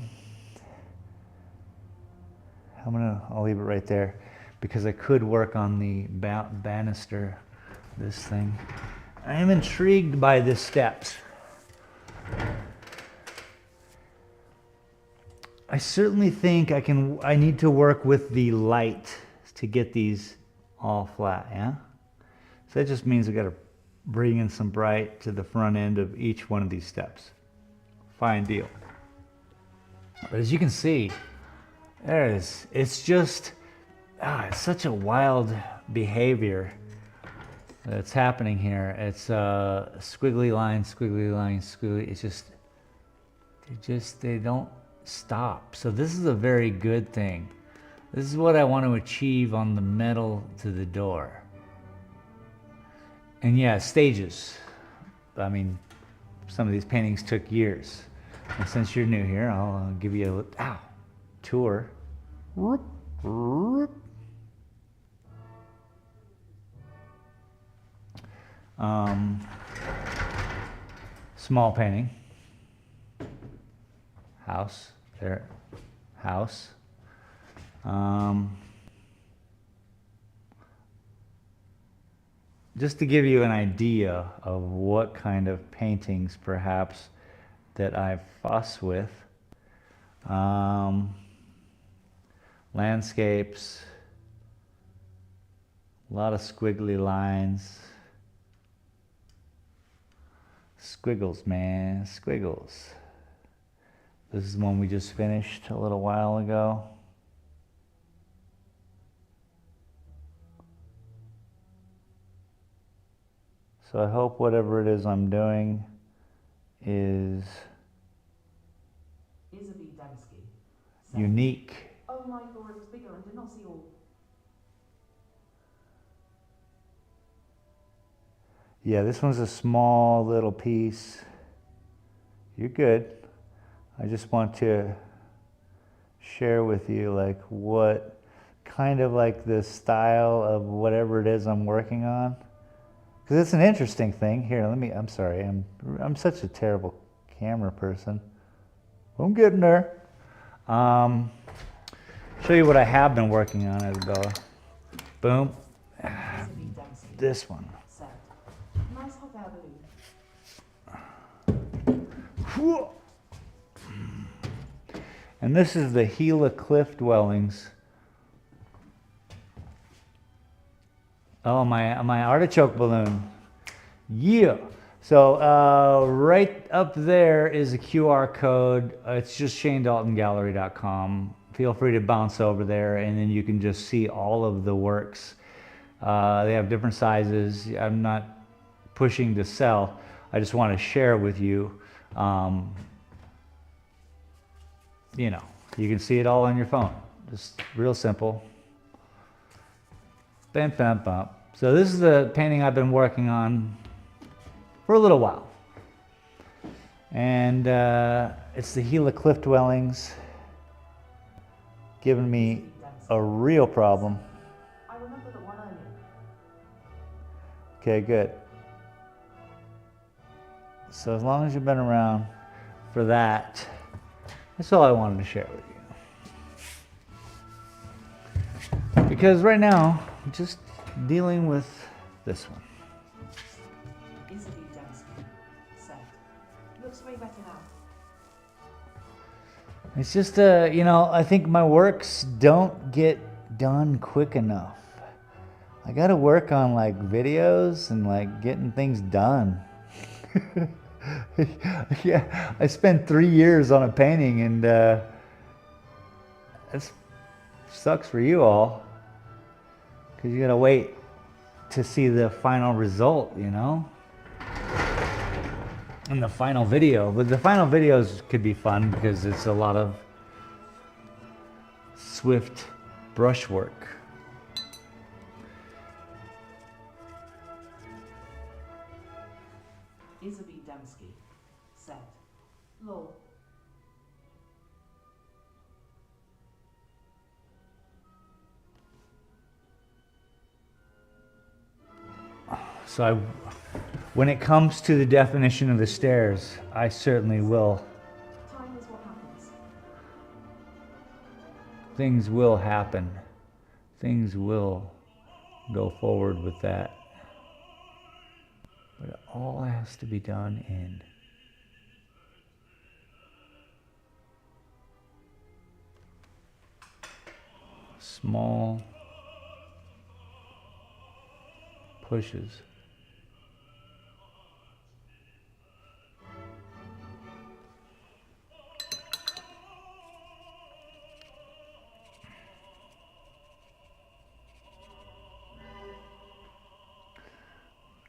leave it right there, because I could work on the banister, this thing. I am intrigued by the steps. I certainly think I need to work with the light to get these all flat, yeah? So that just means I gotta bring in some bright to the front end of each one of these steps. Fine deal. But as you can see, there it is. It's just, it's such a wild behavior that's happening here. It's squiggly lines, squiggly. It's just, they don't stop. So this is a very good thing. This is what I want to achieve on the metal to the door. And yeah, stages. I mean, some of these paintings took years. And since you're new here, I'll give you a tour. Small painting. House. There. House. Just to give you an idea of what kind of paintings perhaps that I fuss with. Landscapes, a lot of squiggly lines. Squiggles, man, squiggles. This is one we just finished a little while ago. So I hope whatever it is I'm doing is unique. Oh my God, it was bigger. I did not see all. Yeah, this one's a small little piece. You're good. I just want to share with you like what kind of like the style of whatever it is I'm working on. Because it's an interesting thing. Here, I'm sorry, I'm such a terrible camera person. I'm getting there. Show you what I have been working on, Isabella. Boom. This one. Nice hot air balloon. And this is the Gila cliff dwellings. Oh, my artichoke balloon. Yeah. So right up there is a QR code. It's just ShaneDaltonGallery.com. Feel free to bounce over there, and then you can just see all of the works. They have different sizes. I'm not pushing to sell. I just want to share with you. You know, you can see it all on your phone. Just real simple. Bam, bam, bam. So this is the painting I've been working on for a little while. And it's the Gila cliff dwellings, giving me a real problem. I remember the one earlier. Okay, good. So as long as you've been around for that, that's all I wanted to share with you. Because right now, I'm just dealing with this one. Easily Dansky said. Looks way better now. It's just, you know, I think my works don't get done quick enough. I gotta work on like videos and like getting things done. Yeah, I spent 3 years on a painting, and it sucks for you all. because you gotta wait to see the final result, you know, and the final video. But the final videos could be fun because it's a lot of swift brushwork. Isaby Dembski. Set. Law. So when it comes to the definition of the stairs, I certainly will. Time is what happens. Things will happen. Things will go forward with that. But it all has to be done in small pushes.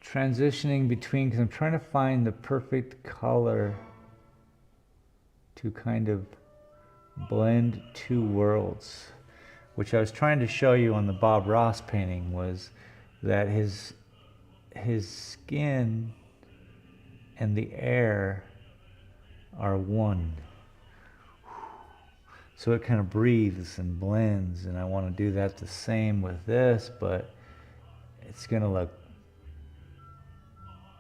Transitioning between, because I'm trying to find the perfect color to kind of blend two worlds, which I was trying to show you on the Bob Ross painting, was that his skin and the air are one. So it kind of breathes and blends, and I want to do that the same with this, but it's going to look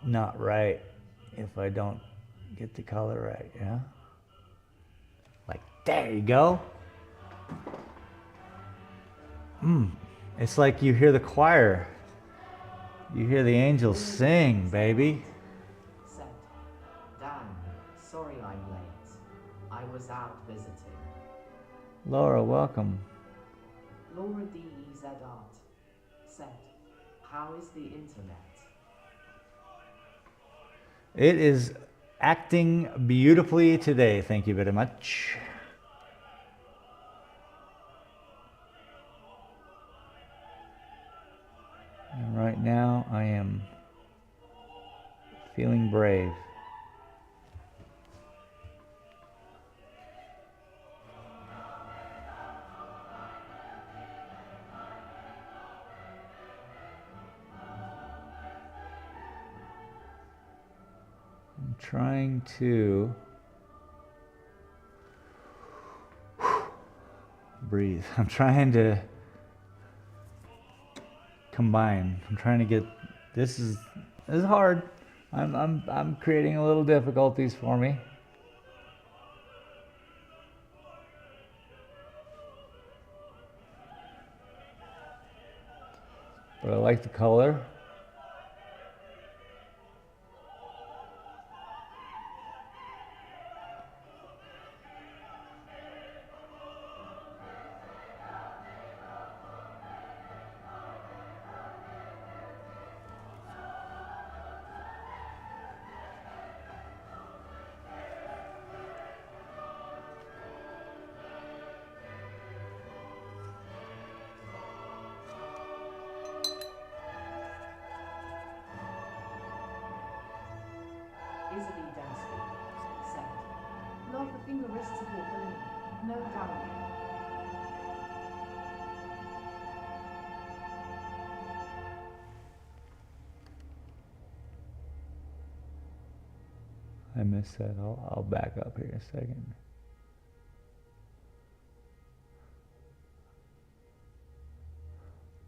not right if I don't get the color right, yeah? Like, there you go. It's like you hear the choir. You hear the angels sing, baby. Set. Dan, sorry I'm late. I was out visiting. Laura, welcome. Laura D.E.Z. Art. Set. How is the internet? It is acting beautifully today. Thank you very much. And right now I am feeling brave. I'm trying to breathe. I'm trying to combine. I'm trying to get, this is hard. I'm creating a little difficulties for me. But I like the color. Isaby Dembski. Set. Love the finger wrist support balloon. No gallery. I missed that. I'll back up here a second.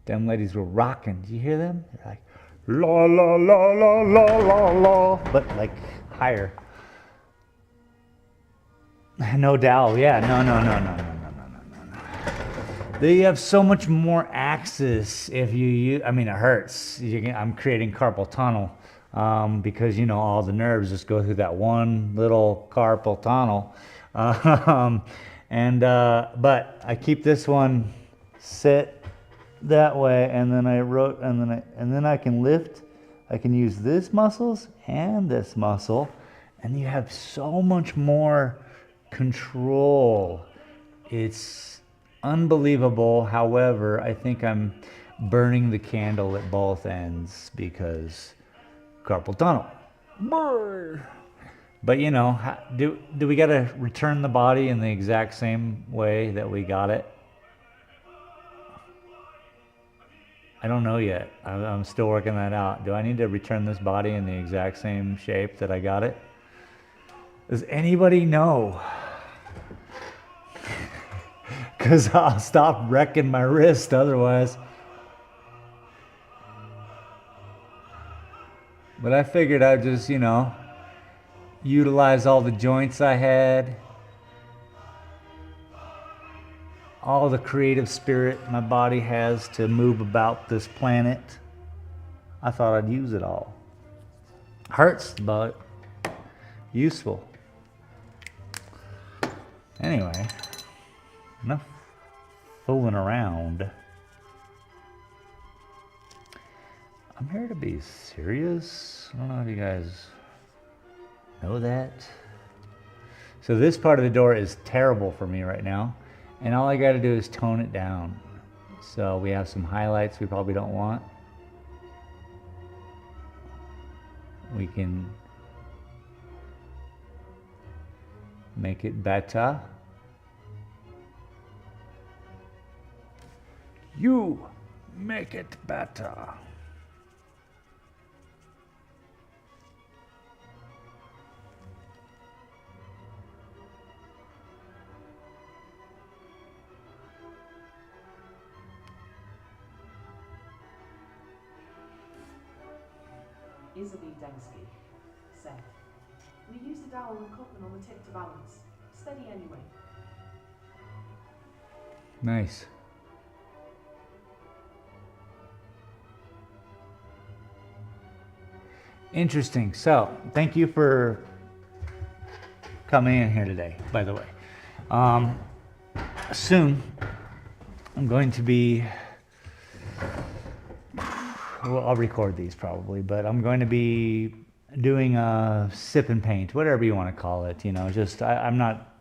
Them ladies were rocking. Did you hear them? They're like, la la la la la la la, but like higher. No dowel. Yeah. No. They have so much more axis if you use. I mean, it hurts. I'm creating carpal tunnel. Because you know all the nerves just go through that one little carpal tunnel, but I keep this one sit that way, and then I can lift. I can use this muscles and this muscle, and you have so much more control. It's unbelievable. However, I think burning the candle at both ends because carpal tunnel. Brr. But you know, do we got to return the body in the exact same way that we got it? I don't know yet. I'm still working that out. Do I need to return this body in the exact same shape that I got it? Does anybody know? Because I'll stop wrecking my wrist otherwise. But I figured I'd just, you know, utilize all the joints I had, all the creative spirit my body has to move about this planet. I thought I'd use it all. Hurts, but useful. Anyway, enough fooling around. I'm here to be serious. I don't know if you guys know that. So this part of the door is terrible for me right now. And all I got to do is tone it down. So we have some highlights we probably don't want. We can make it better. You make it better. Isabel Densky said, "We use the dowel and cupping on the tip to balance. Steady anyway." Nice. Interesting. So, thank you for coming in here today, by the way. Soon, I'm going to be, well, I'll record these probably, but I'm going to be doing a sip and paint, whatever you want to call it. You know, just, I'm not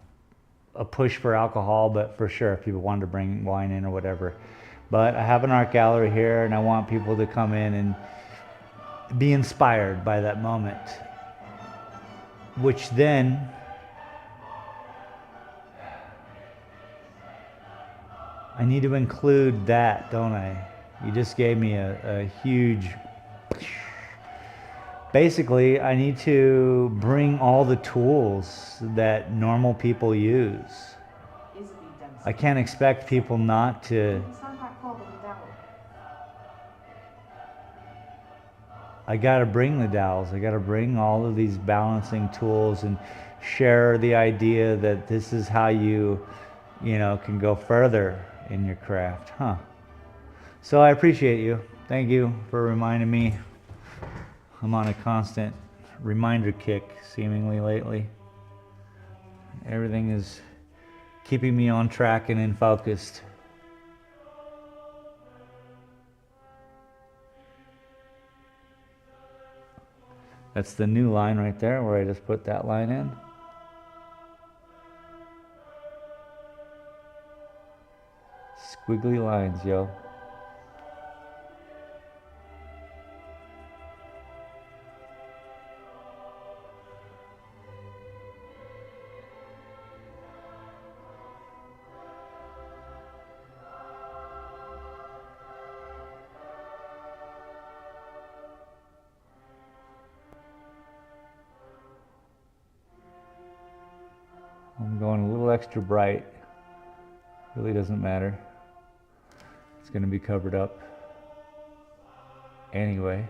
a push for alcohol, but for sure, if people wanted to bring wine in or whatever. But I have an art gallery here, and I want people to come in and be inspired by that moment, which then I need to include that, don't I? You just gave me a huge... Basically, I need to bring all the tools that normal people use. I can't expect people not to... I gotta bring the dowels. I gotta bring all of these balancing tools and share the idea that this is how you know, can go further in your craft, huh? So I appreciate you. Thank you for reminding me. I'm on a constant reminder kick, seemingly lately. Everything is keeping me on track and in focused. That's the new line right there where I just put that line in. Squiggly lines, yo. I'm going a little extra bright. Really doesn't matter. It's going to be covered up anyway.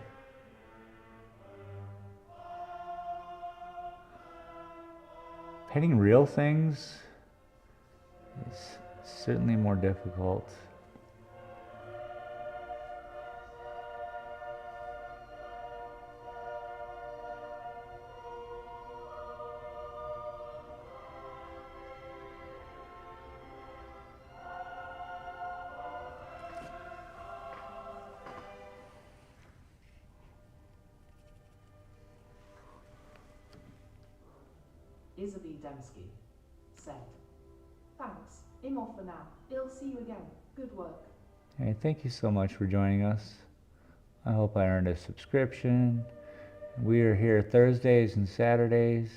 Painting real things is certainly more difficult. Isabel Densky said, "Thanks. I'm off for now. I'll see you again. Good work." Hey, thank you so much for joining us. I hope I earned a subscription. We are here Thursdays and Saturdays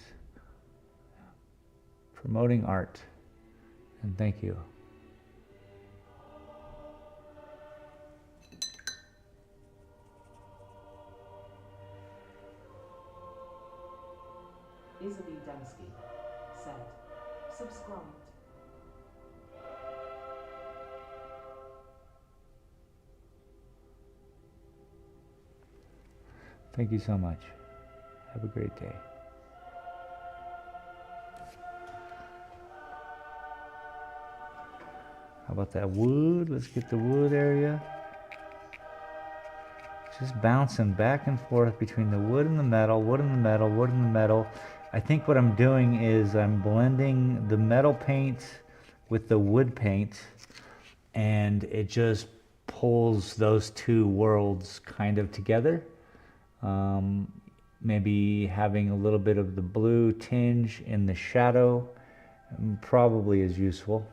promoting art. And thank you. Izzy Densky said, subscribed. Thank you so much. Have a great day. How about that wood? Let's get the wood area. Just bouncing back and forth between the wood and the metal, wood and the metal, wood and the metal. I think what I'm doing is I'm blending the metal paint with the wood paint, and it just pulls those two worlds kind of together. Maybe having a little bit of the blue tinge in the shadow probably is useful.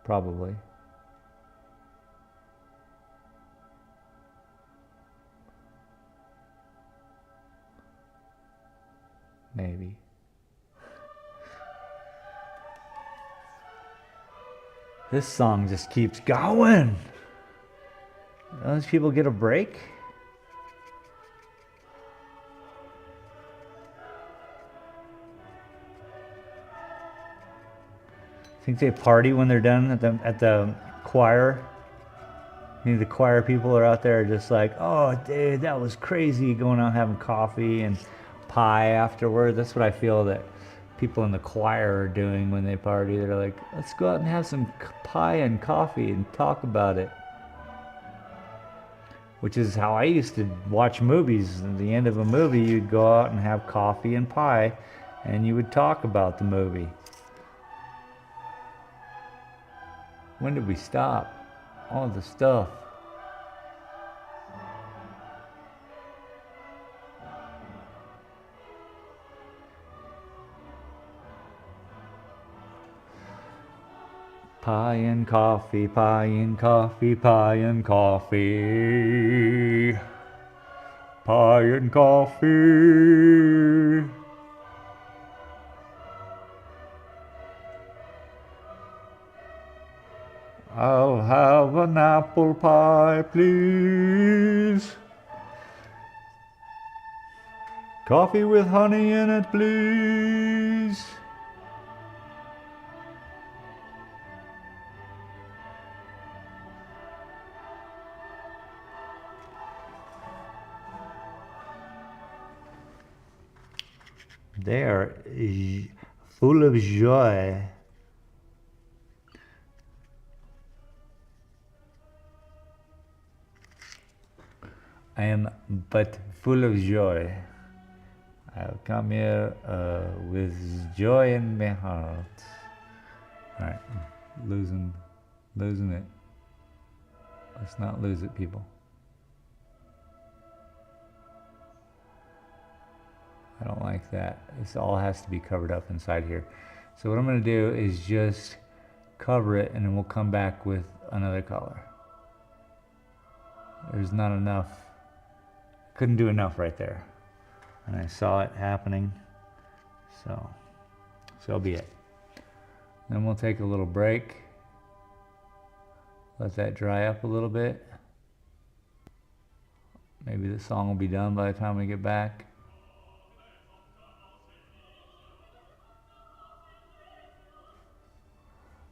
Probably. Maybe. This song just keeps going. Don't these people get a break? Think they party when they're done at the choir? Maybe the choir people are out there just like, oh, dude, that was crazy, going out having coffee and pie afterward. That's what I feel that people in the choir are doing when they party. They're like, let's go out and have some pie and coffee and talk about it. Which is how I used to watch movies. At the end of a movie, you'd go out and have coffee and pie, and you would talk about the movie. When did we stop? All the stuff. Pie and coffee, pie and coffee, pie and coffee. Pie and coffee. I'll have an apple pie, please. Coffee with honey in it, please. They are full of joy. I am but full of joy. I've come here with joy in my heart. All right, losing it. Let's not lose it, people. I don't like that. This all has to be covered up inside here. So what I'm going to do is just cover it, and then we'll come back with another color. There's not enough. Couldn't do enough right there. And I saw it happening. So be it. Then we'll take a little break. Let that dry up a little bit. Maybe the song will be done by the time we get back.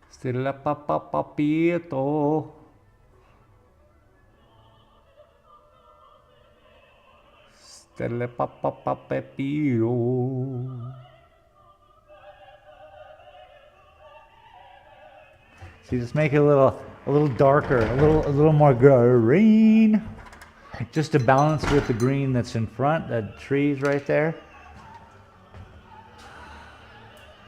Stilla papapapito. Stille papapapepio. See, just make it a little darker, a little more green, just to balance with the green that's in front. That tree's right there.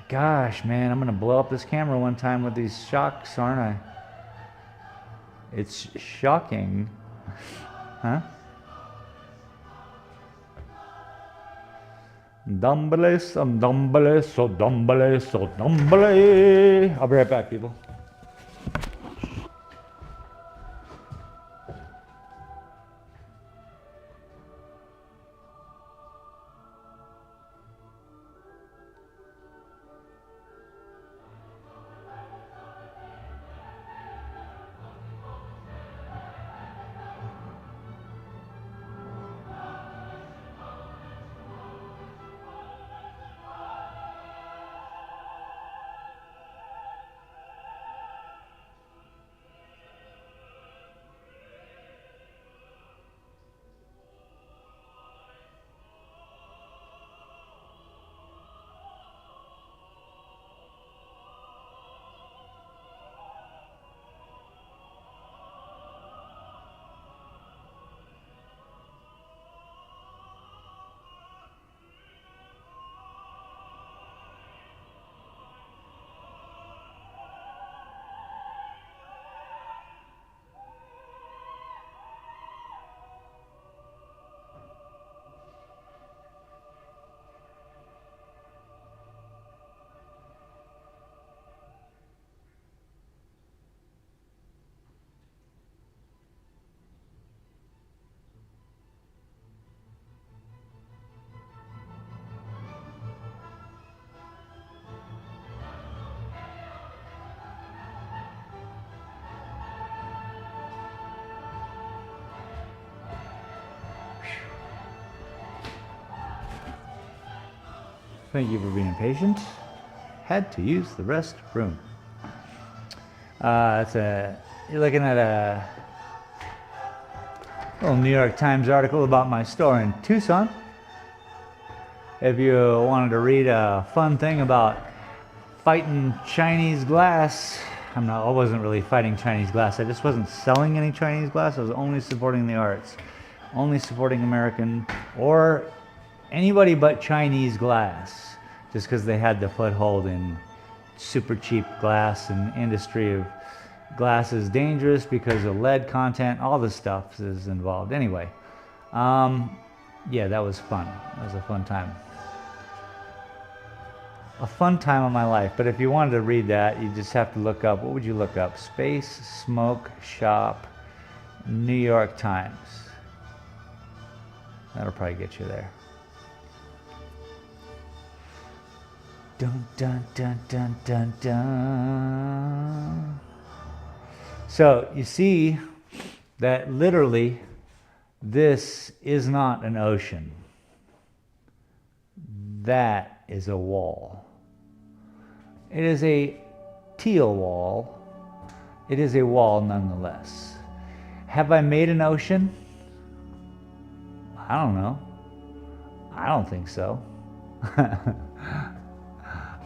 Gosh, man, I'm gonna blow up this camera one time with these shocks, aren't I? It's shocking, huh? Dumbly, some dumbly, so dumbly, so dumbly. I'll be right back, people. Thank you for being patient. Had to use the restroom. You're looking at a little New York Times article about my store in Tucson. If you wanted to read a fun thing about fighting Chinese glass, I wasn't really fighting Chinese glass. I just wasn't selling any Chinese glass. I was only supporting the arts, only supporting American or anybody but Chinese glass, just because they had the foothold in super cheap glass, and industry of glass is dangerous because of lead content. All this stuff is involved. Anyway, yeah, that was fun. That was a fun time. A fun time of my life. But if you wanted to read that, you just have to look up, what would you look up? Space Smoke Shop, New York Times. That'll probably get you there. Dun dun dun dun dun dun. So you see that literally this is not an ocean. That is a wall. It is a teal wall. It is a wall nonetheless. Have I made an ocean? I don't know. I don't think so.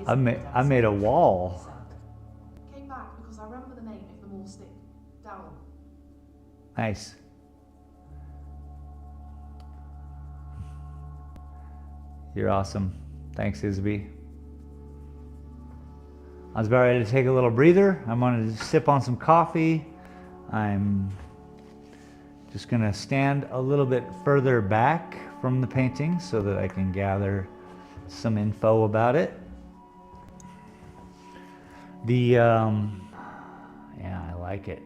I made a wall. Came back because I remember the name if the more stick. Down. Nice. You're awesome. Thanks, Isby. I was about ready to take a little breather. I'm going to sip on some coffee. I'm just going to stand a little bit further back from the painting so that I can gather some info about it. Yeah, I like it.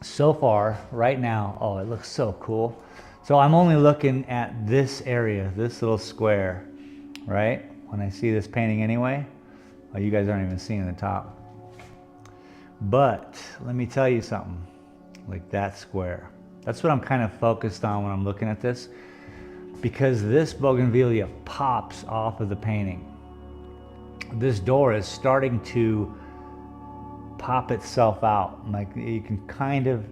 So far, right now, oh, it looks so cool. So I'm only looking at this area, this little square, right? When I see this painting anyway, oh, you guys aren't even seeing the top. But let me tell you something, like that square. That's what I'm kind of focused on when I'm looking at this, because this bougainvillea pops off of the painting. This door is starting to pop itself out. Like you can kind of,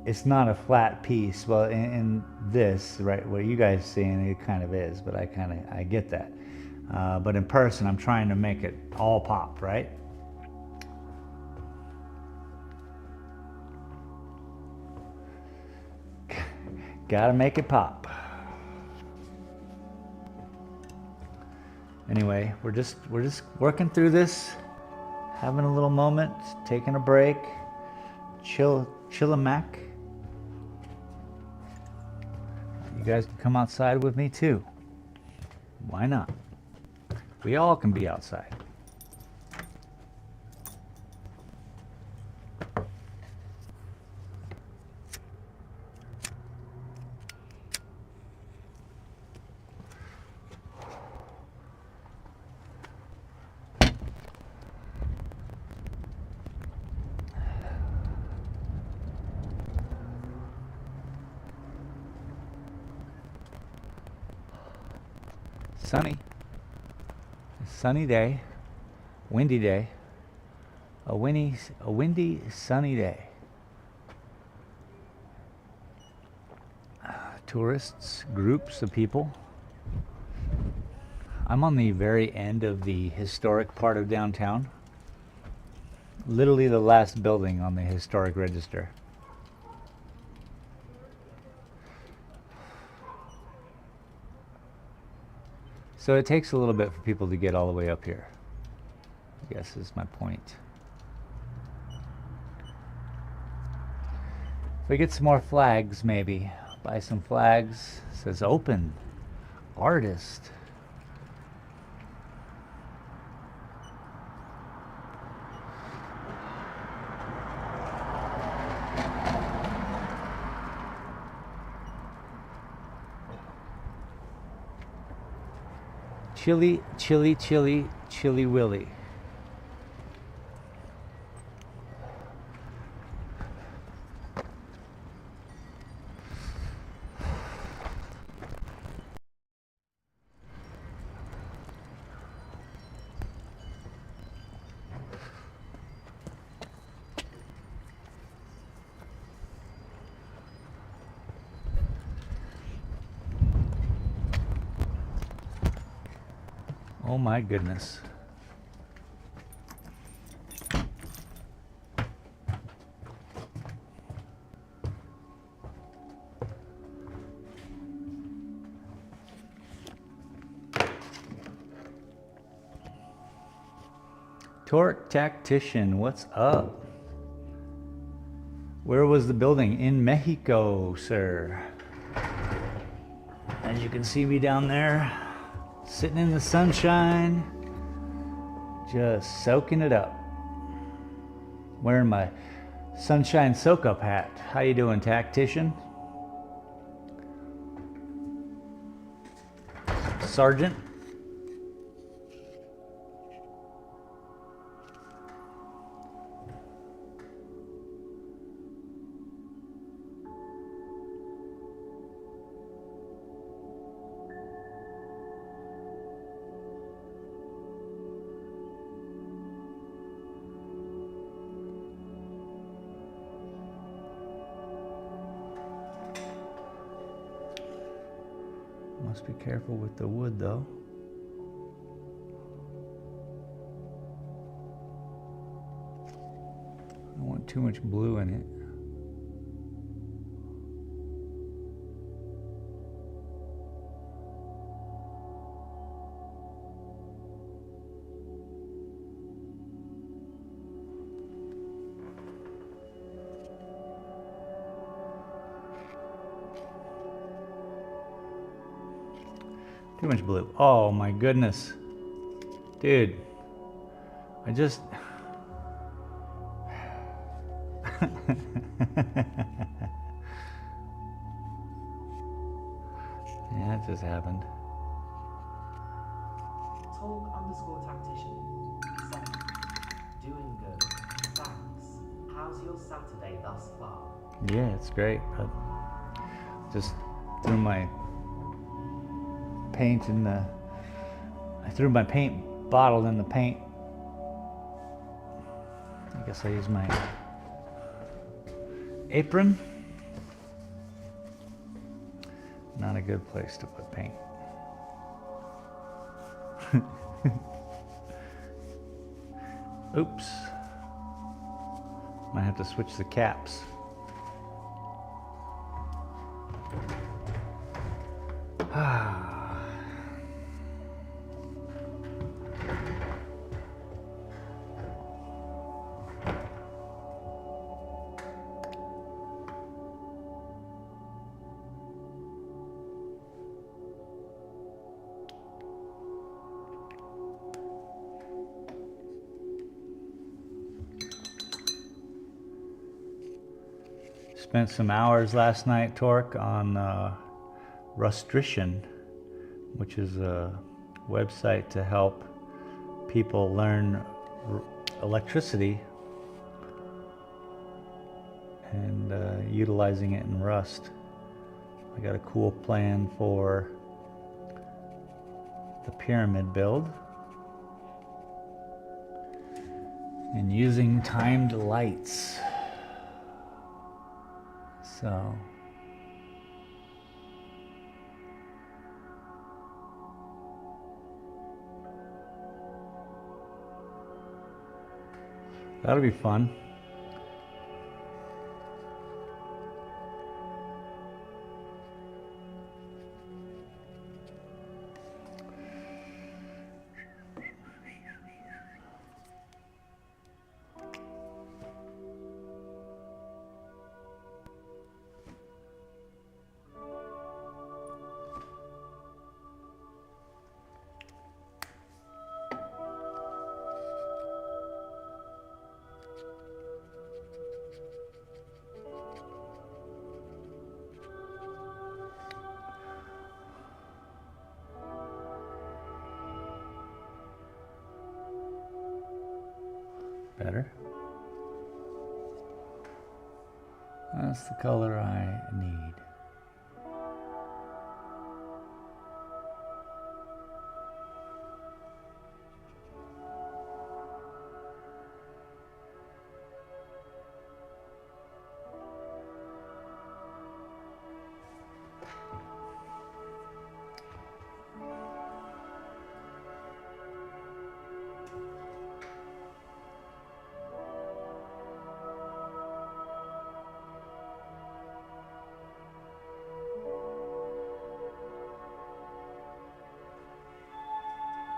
it's not a flat piece. Well, in this, right, what you guys seeing, it kind of is, but I get that. But in person, I'm trying to make it all pop, right? Gotta make it pop. Anyway, we're just working through this, having a little moment, taking a break, chill a mac. You guys can come outside with me too. Why not? We all can be outside. Sunny day, windy day, a windy sunny day. Tourists, groups of people. I'm on the very end of the historic part of downtown. Literally the last building on the historic register. So it takes a little bit for people to get all the way up here, I guess is my point. If we get some more flags, maybe. Buy some flags. It says open. Artist. Chili, chili, chili, chili willy. Oh my goodness. Torque Tactician, what's up? Where was the building? In Mexico, sir. As you can see me down there, sitting in the sunshine, just soaking it up. Wearing my sunshine soak-up hat. How you doing, Tactician? Sergeant? Must be careful with the wood, though. I don't want too much blue in it. Too much blue. Oh my goodness. Dude. I just... Yeah, it just happened. Talk_tactician. 7. Doing good. Thanks. How's your Saturday thus far? Yeah, it's great, but just threw my paint in the... I threw my paint bottle in the paint. I guess I use my apron. Not a good place to put paint. Oops. Might have to switch the caps. spent some hours last night, Torque, on Rustrition, which is a website to help people learn electricity and utilizing it in Rust. I got a cool plan for the pyramid build and using timed lights. So that'll be fun. Better. That's the color I need.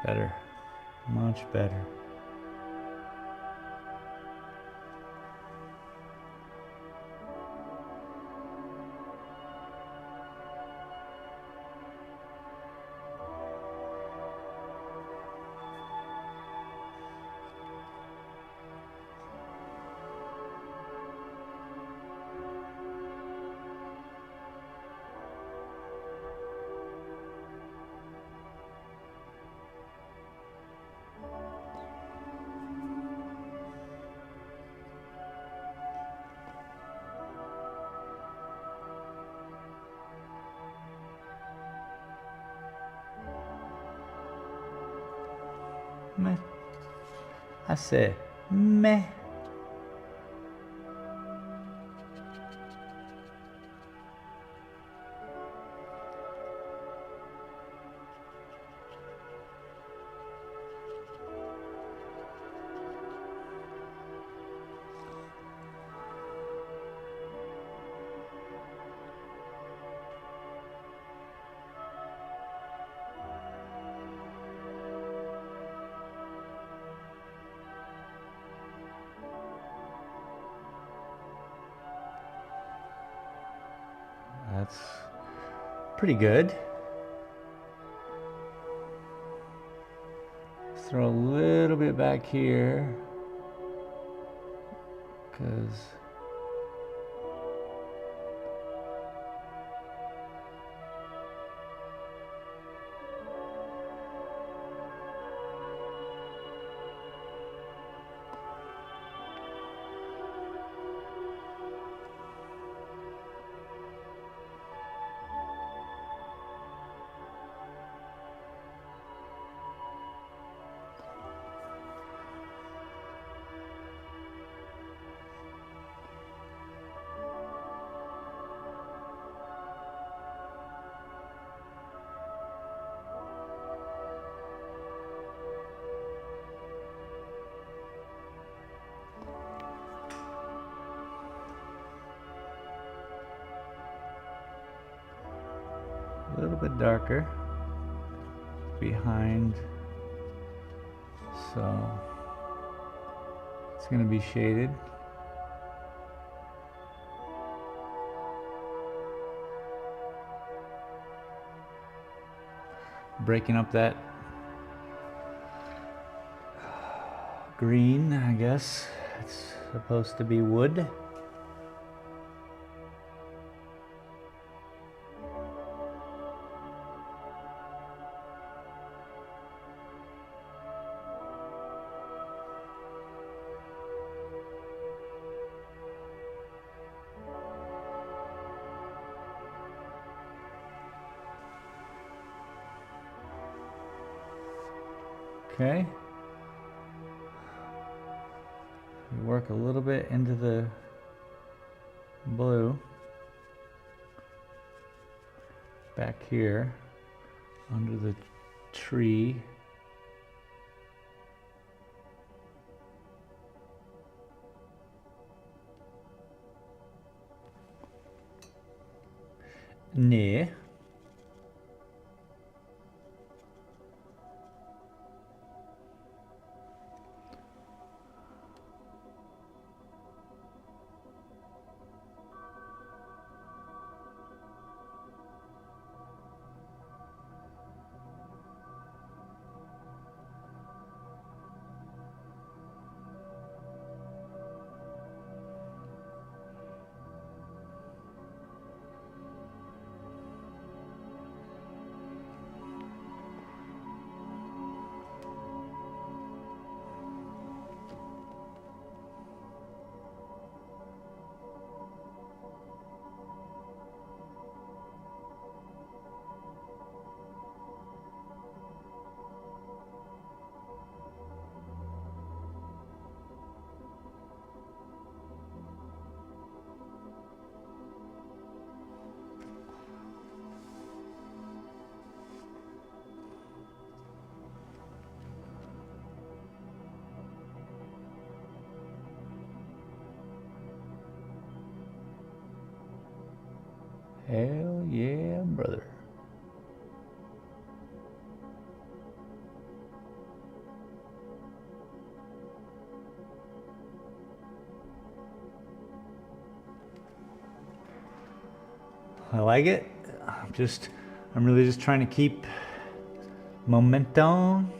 Better. Much better. Meh. I said, meh. That's pretty good. Let's throw a little bit back here, because a little bit darker behind, so it's going to be shaded. Breaking up that green, I guess it's supposed to be wood. Okay. We work a little bit into the blue. Back here, under the tree. Nee. Hell yeah, brother. I like it. I'm really just trying to keep momentum.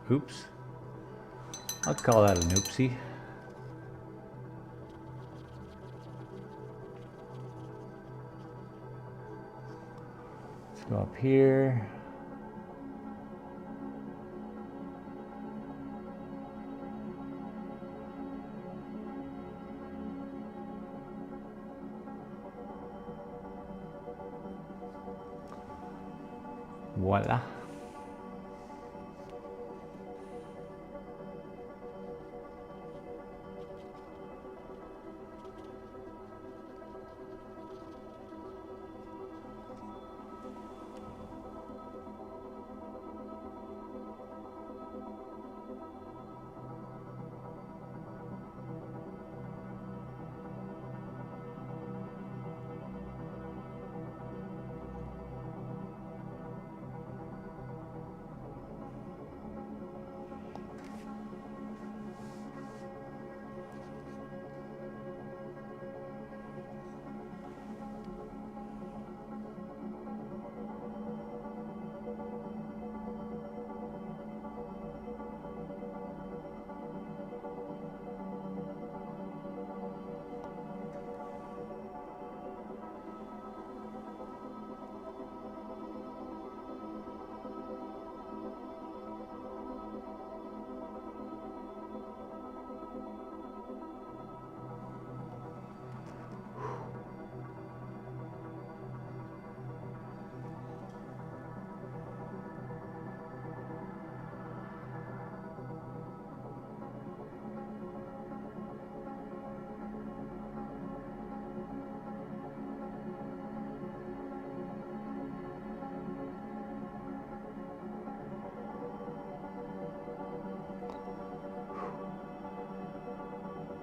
Oops. I'll call that an oopsie. Let's go up here. Voila.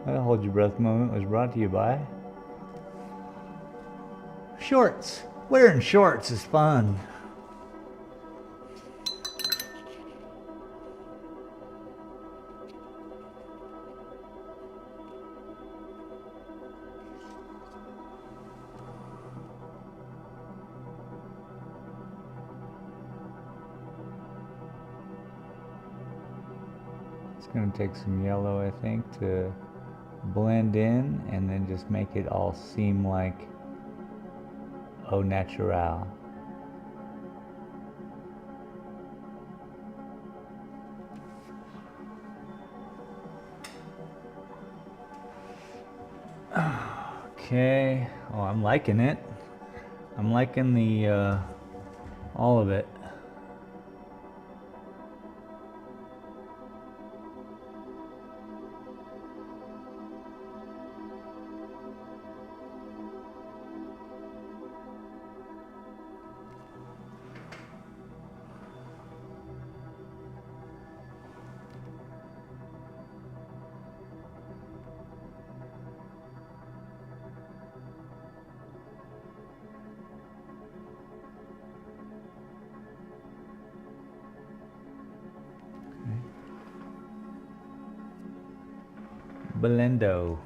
That hold your breath moment was brought to you by shorts. Wearing shorts is fun. It's going to take some yellow, I think, to blend in and then just make it all seem like au natural. Okay. Oh, I'm liking it. I'm liking the all of it. Blendo.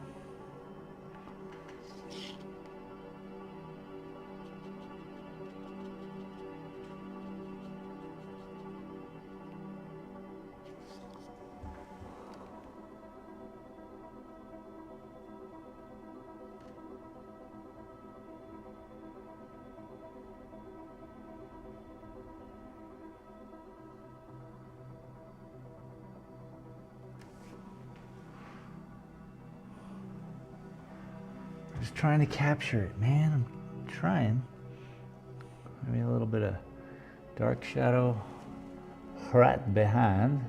Just trying to capture it, man. I'm trying. Maybe a little bit of dark shadow right behind.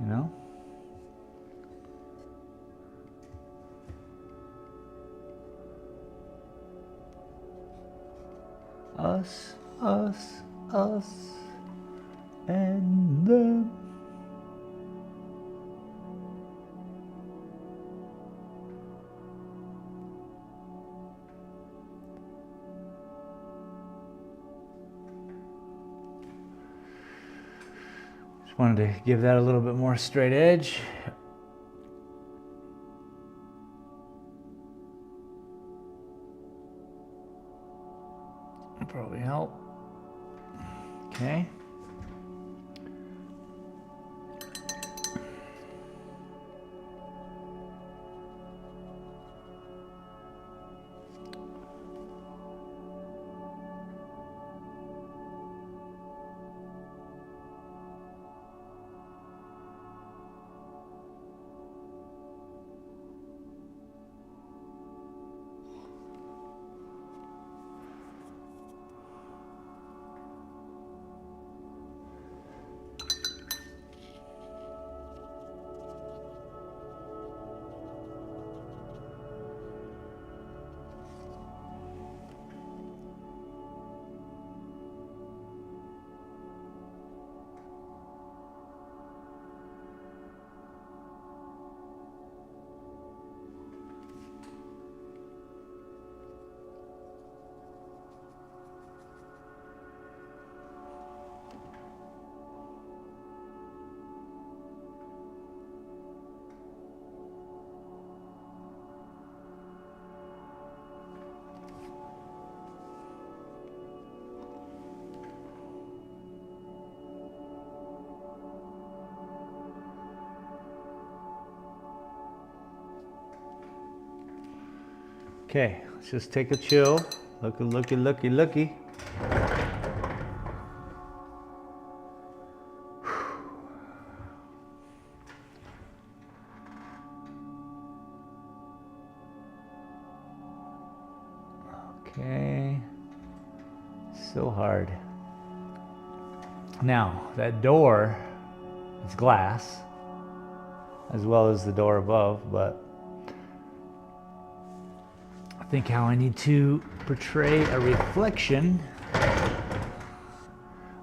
You know? Us, and them. Just wanted to give that a little bit more straight edge. Probably help. Okay. Okay, let's just take a chill. Looky. Okay, so hard. Now, that door is glass, as well as the door above, but I think how I need to portray a reflection.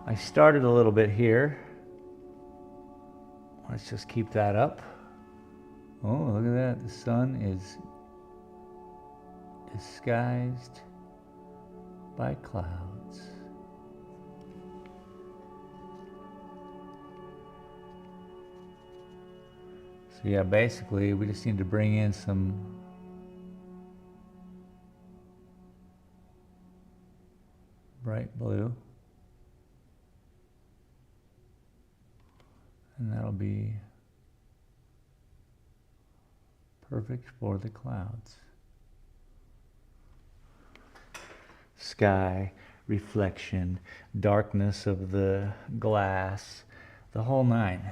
I started a little bit here. Let's just keep that up. Oh, look at that. The sun is disguised by clouds. So yeah, basically we just need to bring in some bright blue. And that'll be perfect for the clouds. sky, reflection, darkness of the glass, the whole nine.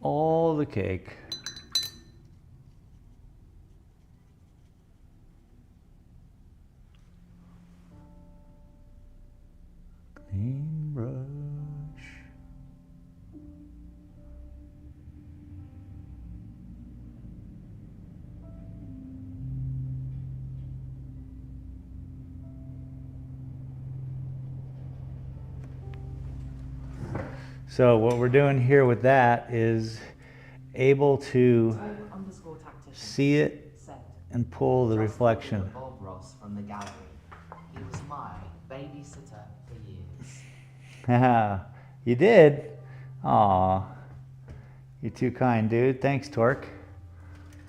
All the cake. Clean brush. So what we're doing here with that is able to see it and pull the reflection. Bob Ross from the gallery. He was my babysitter for years. You did? Aw, you're too kind, dude. Thanks, Torque.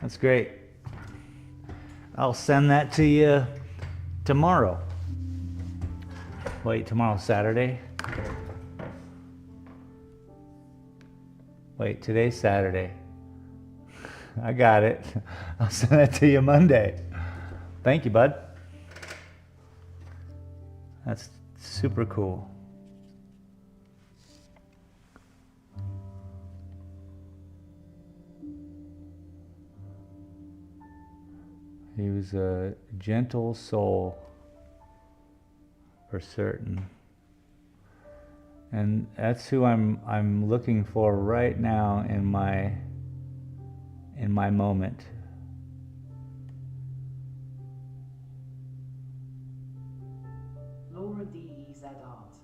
That's great. I'll send that to you tomorrow. Wait, tomorrow's Saturday? Wait, today's Saturday. I got it. I'll send it to you Monday. Thank you, bud. That's super cool. He was a gentle soul, for certain. And that's who I'm looking for right now in my moment. Laura DEZ Art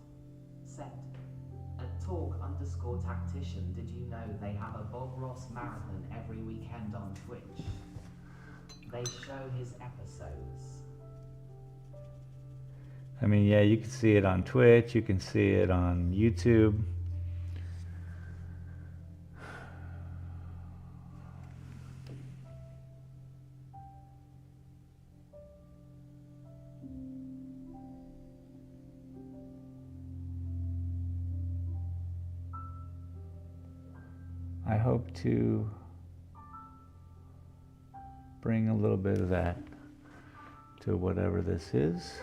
said, at talk_tactician, did you know they have a Bob Ross marathon every weekend on Twitch? They show his episodes. I mean, yeah, you can see it on Twitch, you can see it on YouTube. I hope to bring a little bit of that to whatever this is.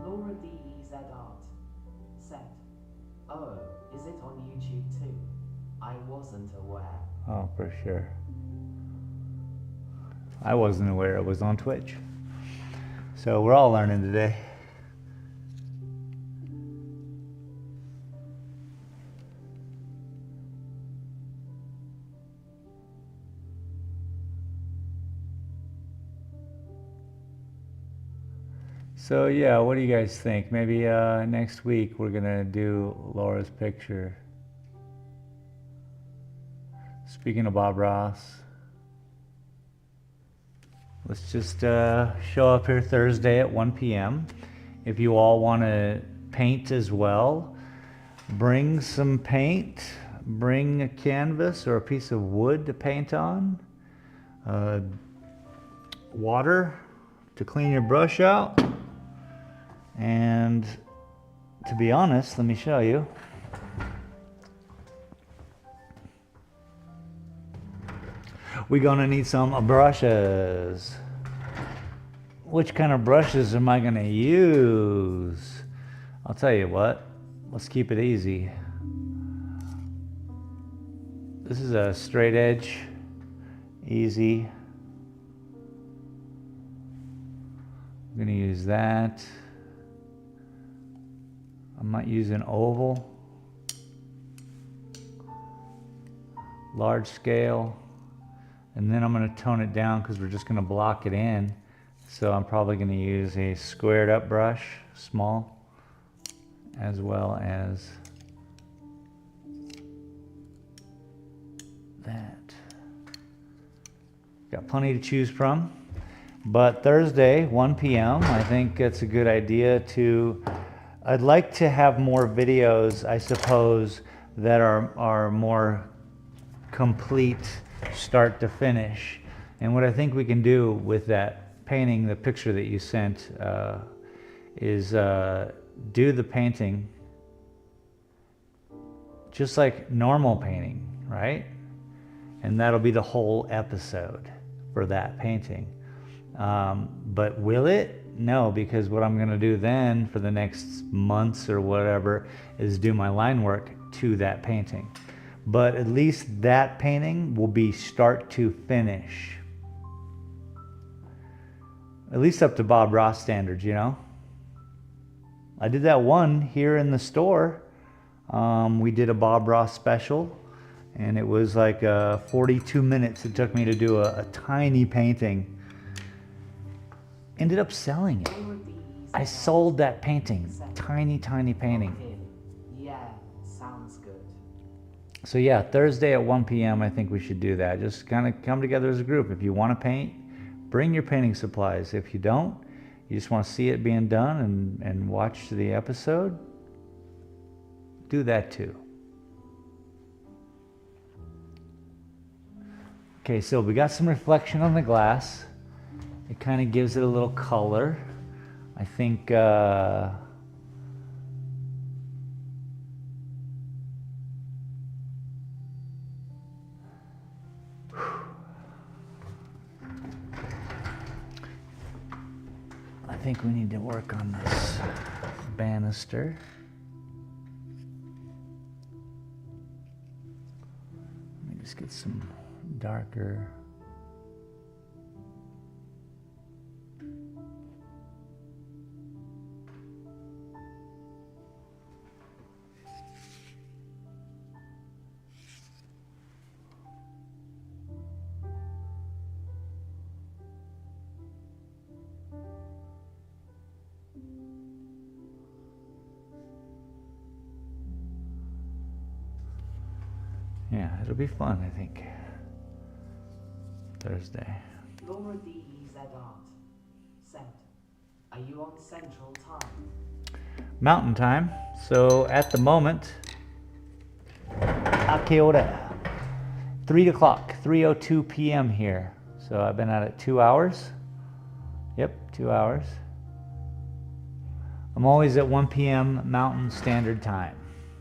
Laura DEZ Art said, oh, is it on YouTube too? I wasn't aware. Oh, for sure. I wasn't aware it was on Twitch. So we're all learning today. So yeah, what do you guys think? Maybe next week we're gonna do Laura's picture. Speaking of Bob Ross, let's just show up here Thursday at 1 p.m. If you all want to paint as well, bring some paint, bring a canvas or a piece of wood to paint on, water to clean your brush out, and to be honest, let me show you. We're gonna need some brushes. Which kind of brushes am I gonna use? I'll tell you what, let's keep it easy. This is a straight edge, easy. I'm gonna use that. I might use an oval, large scale. And then I'm going to tone it down because we're just going to block it in. So I'm probably going to use a squared up brush, small, as well as that. Got plenty to choose from. But Thursday, 1 p.m., I think it's a good idea to, I'd like to have more videos, I suppose, that are more complete start to finish. And what I think we can do with that painting, the picture that you sent, is do the painting just like normal painting, right? And that'll be the whole episode for that painting. But will it? No, because what I'm gonna do then for the next months or whatever is do my line work to that painting. But at least that painting will be start to finish. At least up to Bob Ross standards, you know? I did that one here in the store. We did a Bob Ross special, and it was like 42 minutes it took me to do a tiny painting. Ended up selling it. I sold that painting, tiny painting. Yeah, sounds good. So yeah, Thursday at 1 p.m. I think we should do that. Just kind of come together as a group. If you want to paint, bring your painting supplies. If you don't, you just want to see it being done and watch the episode, do that too. Okay, so we got some reflection on the glass. It kind of gives it a little color. I think we need to work on this banister. Let me just get some darker. Yeah, it'll be fun, I think. Thursday. Laura D. Z. Art said, are you on Central Time? Mountain time. So at the moment, a qué hora? 3 o'clock, 3:02 p.m. here. So I've been at it 2 hours. Yep, 2 hours. I'm always at 1 p.m. Mountain Standard Time.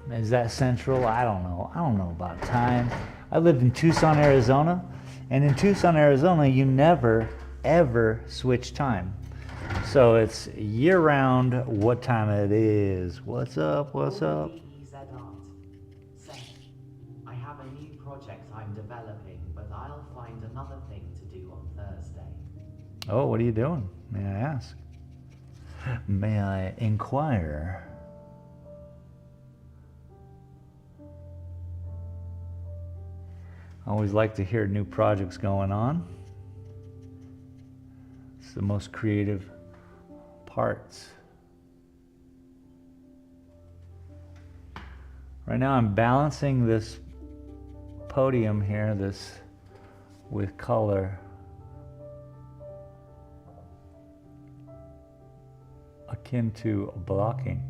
Is that central? I don't know. I don't know about time. I lived in Tucson, Arizona, and in Tucson, Arizona, you never, ever switch time. So it's year-round what time it is. What's up? What's up? Z. Art said, I have a new project I'm developing, but I'll find another thing to do on Thursday. Oh, what are you doing? May I ask? May I inquire? I always like to hear new projects going on. It's the most creative parts. Right now I'm balancing this podium here, this with color. Akin to blocking.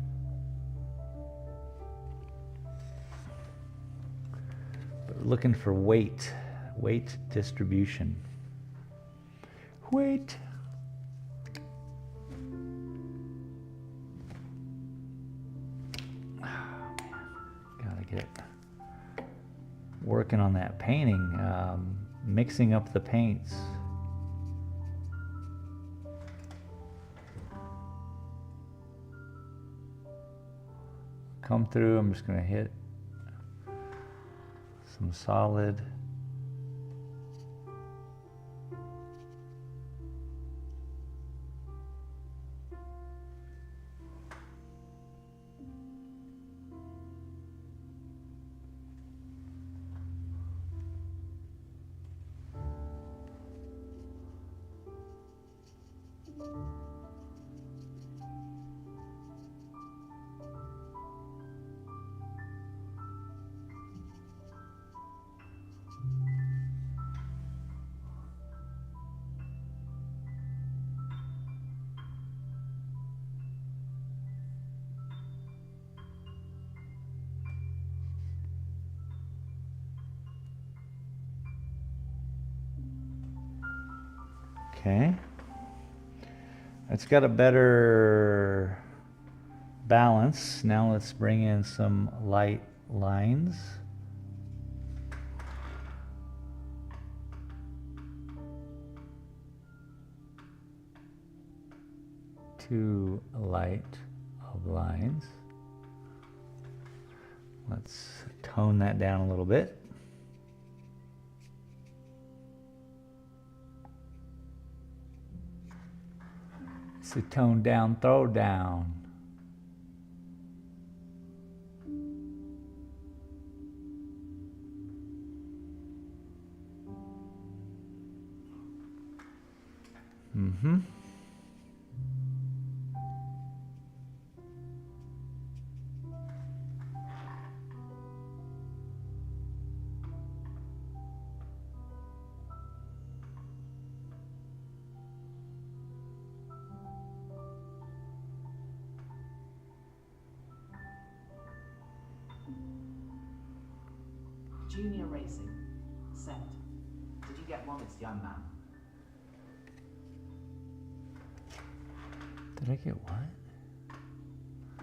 But looking for weight distribution. Weight. Oh, man. Gotta get working on that painting, mixing up the paints. Come through, I'm just gonna hit some solid. Okay. It's got a better balance. Now let's bring in some light lines. Two light of lines. Let's tone that down a little bit. It's a tone down, throw down. Mm-hmm. Junior Racing. Sent. Did you get modest, young man? Did I get what?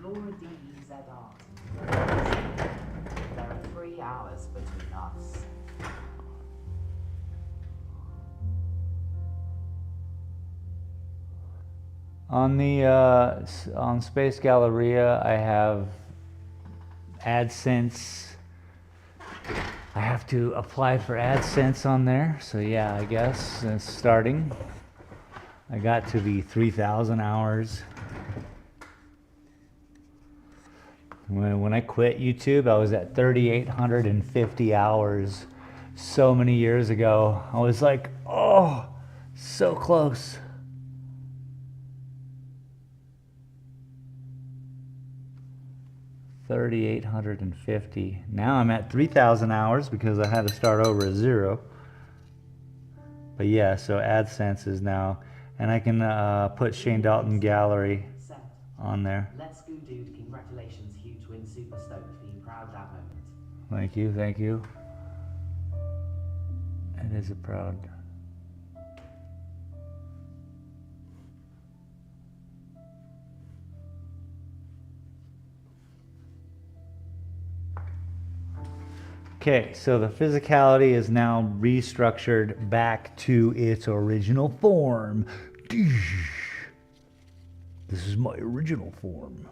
Laura D.E.Z. Art. There are 3 hours between us. On the on Space Galleria, I have AdSense. I have to apply for AdSense on there, so yeah, I guess it's starting. I got to the 3,000 hours. When I quit YouTube, I was at 3,850 hours so many years ago. I was like, oh, so close. $3,850. Now I'm at 3,000 hours because I had to start over at 0. But yeah, so AdSense is now, and I can put Shane Dalton Gallery Sent. on there. Let's go, dude. Congratulations, huge win. Super stoked for you. Proud that moment. Thank you, thank you. It is a proud. Okay, so the physicality is now restructured back to its original form. This is my original form.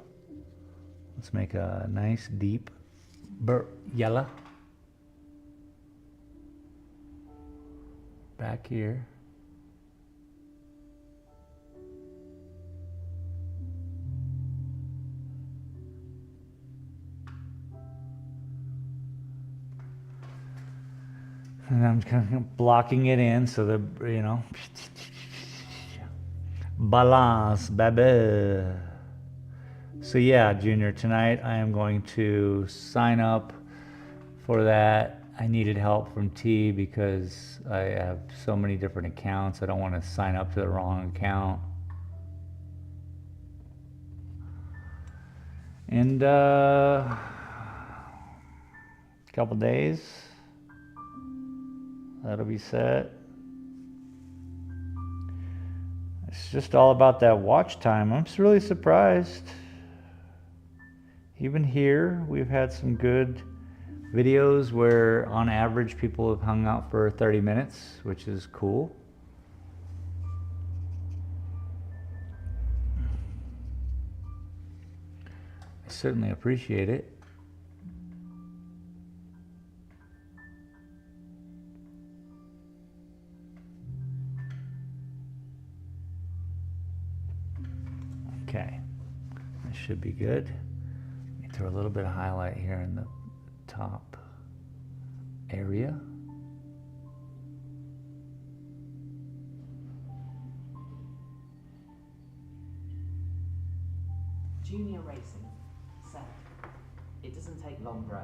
Let's make a nice deep yellow. Back here. And I'm kind of blocking it in so that, you know, balance, baby. So yeah, Junior, tonight I am going to sign up for that. I needed help from T because I have so many different accounts. I don't want to sign up to the wrong account. And couple days. That'll be set. It's just all about that watch time. I'm just really surprised. Even here, we've had some good videos where on average people have hung out for 30 minutes, which is cool. I certainly appreciate it. Okay, that should be good. Let me throw a little bit of highlight here in the top area. Junior Racing. Sent. It doesn't take long, bro.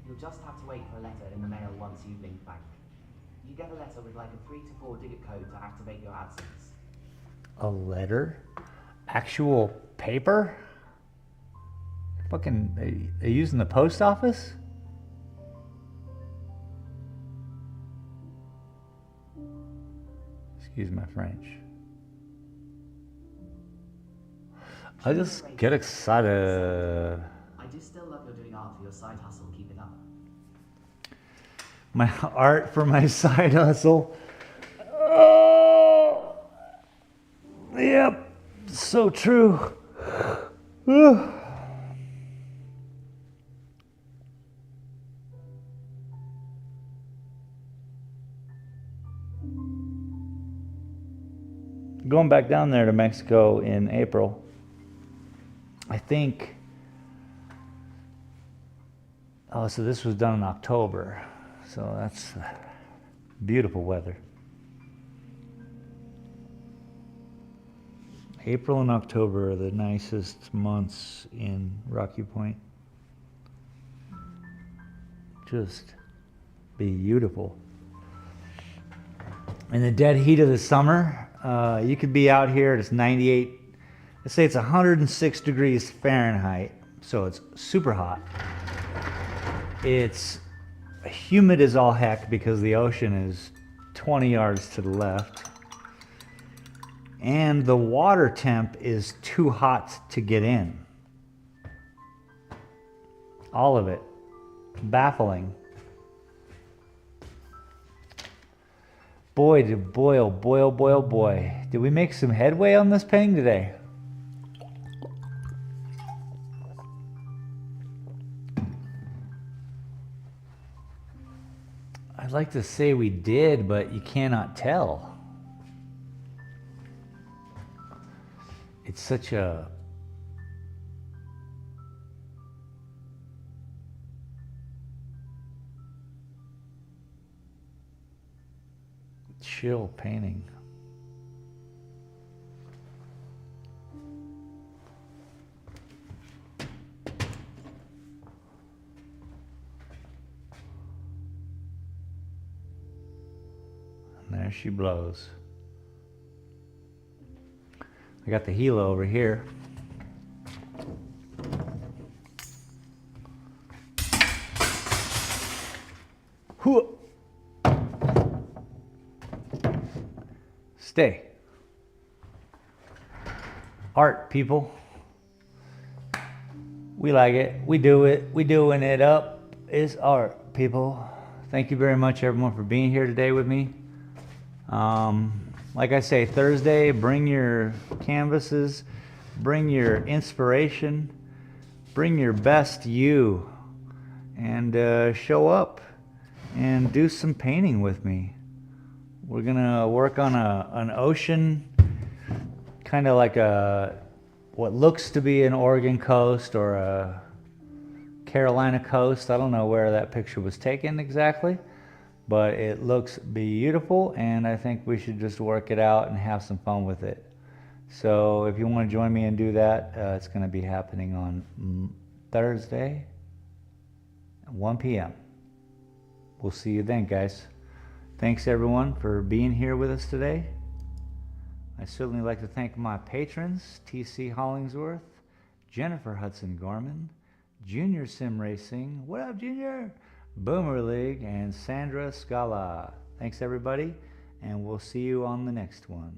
You'll just have to wait for a letter in the mail once you link bank. You get a letter with like a 3 to 4 digit code to activate your AdSense. A letter? Actual paper? Fucking, they using the post office? Excuse my French. I just get excited. I do still love you're doing art for your side hustle. Keep it up. My art for my side hustle. Oh, yep, so true. Going back down there to Mexico in April, I think. Oh, so this was done in October. So that's beautiful weather. April and October are the nicest months in Rocky Point. Just beautiful. In the dead heat of the summer, you could be out here, it's 98, let's say it's 106 degrees Fahrenheit, so it's super hot. It's humid as all heck because the ocean is 20 yards to the left. And the water temp is too hot to get in. All of it. Baffling. Boy, oh boy. Did we make some headway on this painting today? I'd like to say we did, but you cannot tell. It's such a chill painting. And there she blows. I got the Gila over here. Hoo! Stay. Art, people. We like it. We do it. We doing it up. It's art, people. Thank you very much, everyone, for being here today with me. Like I say, Thursday, bring your canvases, bring your inspiration, bring your best you, and show up and do some painting with me. We're gonna work on an ocean, kind of like what looks to be an Oregon coast or a Carolina coast. I don't know where that picture was taken exactly, but it looks beautiful, and I think we should just work it out and have some fun with it. So if you want to join me and do that, it's going to be happening on Thursday at 1 p.m. We'll see you then, guys. Thanks everyone for being here with us today. I certainly like to thank my patrons, T.C. Hollingsworth, Jennifer Hudson Gorman, Junior Sim Racing, what up Junior? Boomer League, and Sandra Scala. Thanks everybody, and we'll see you on the next one.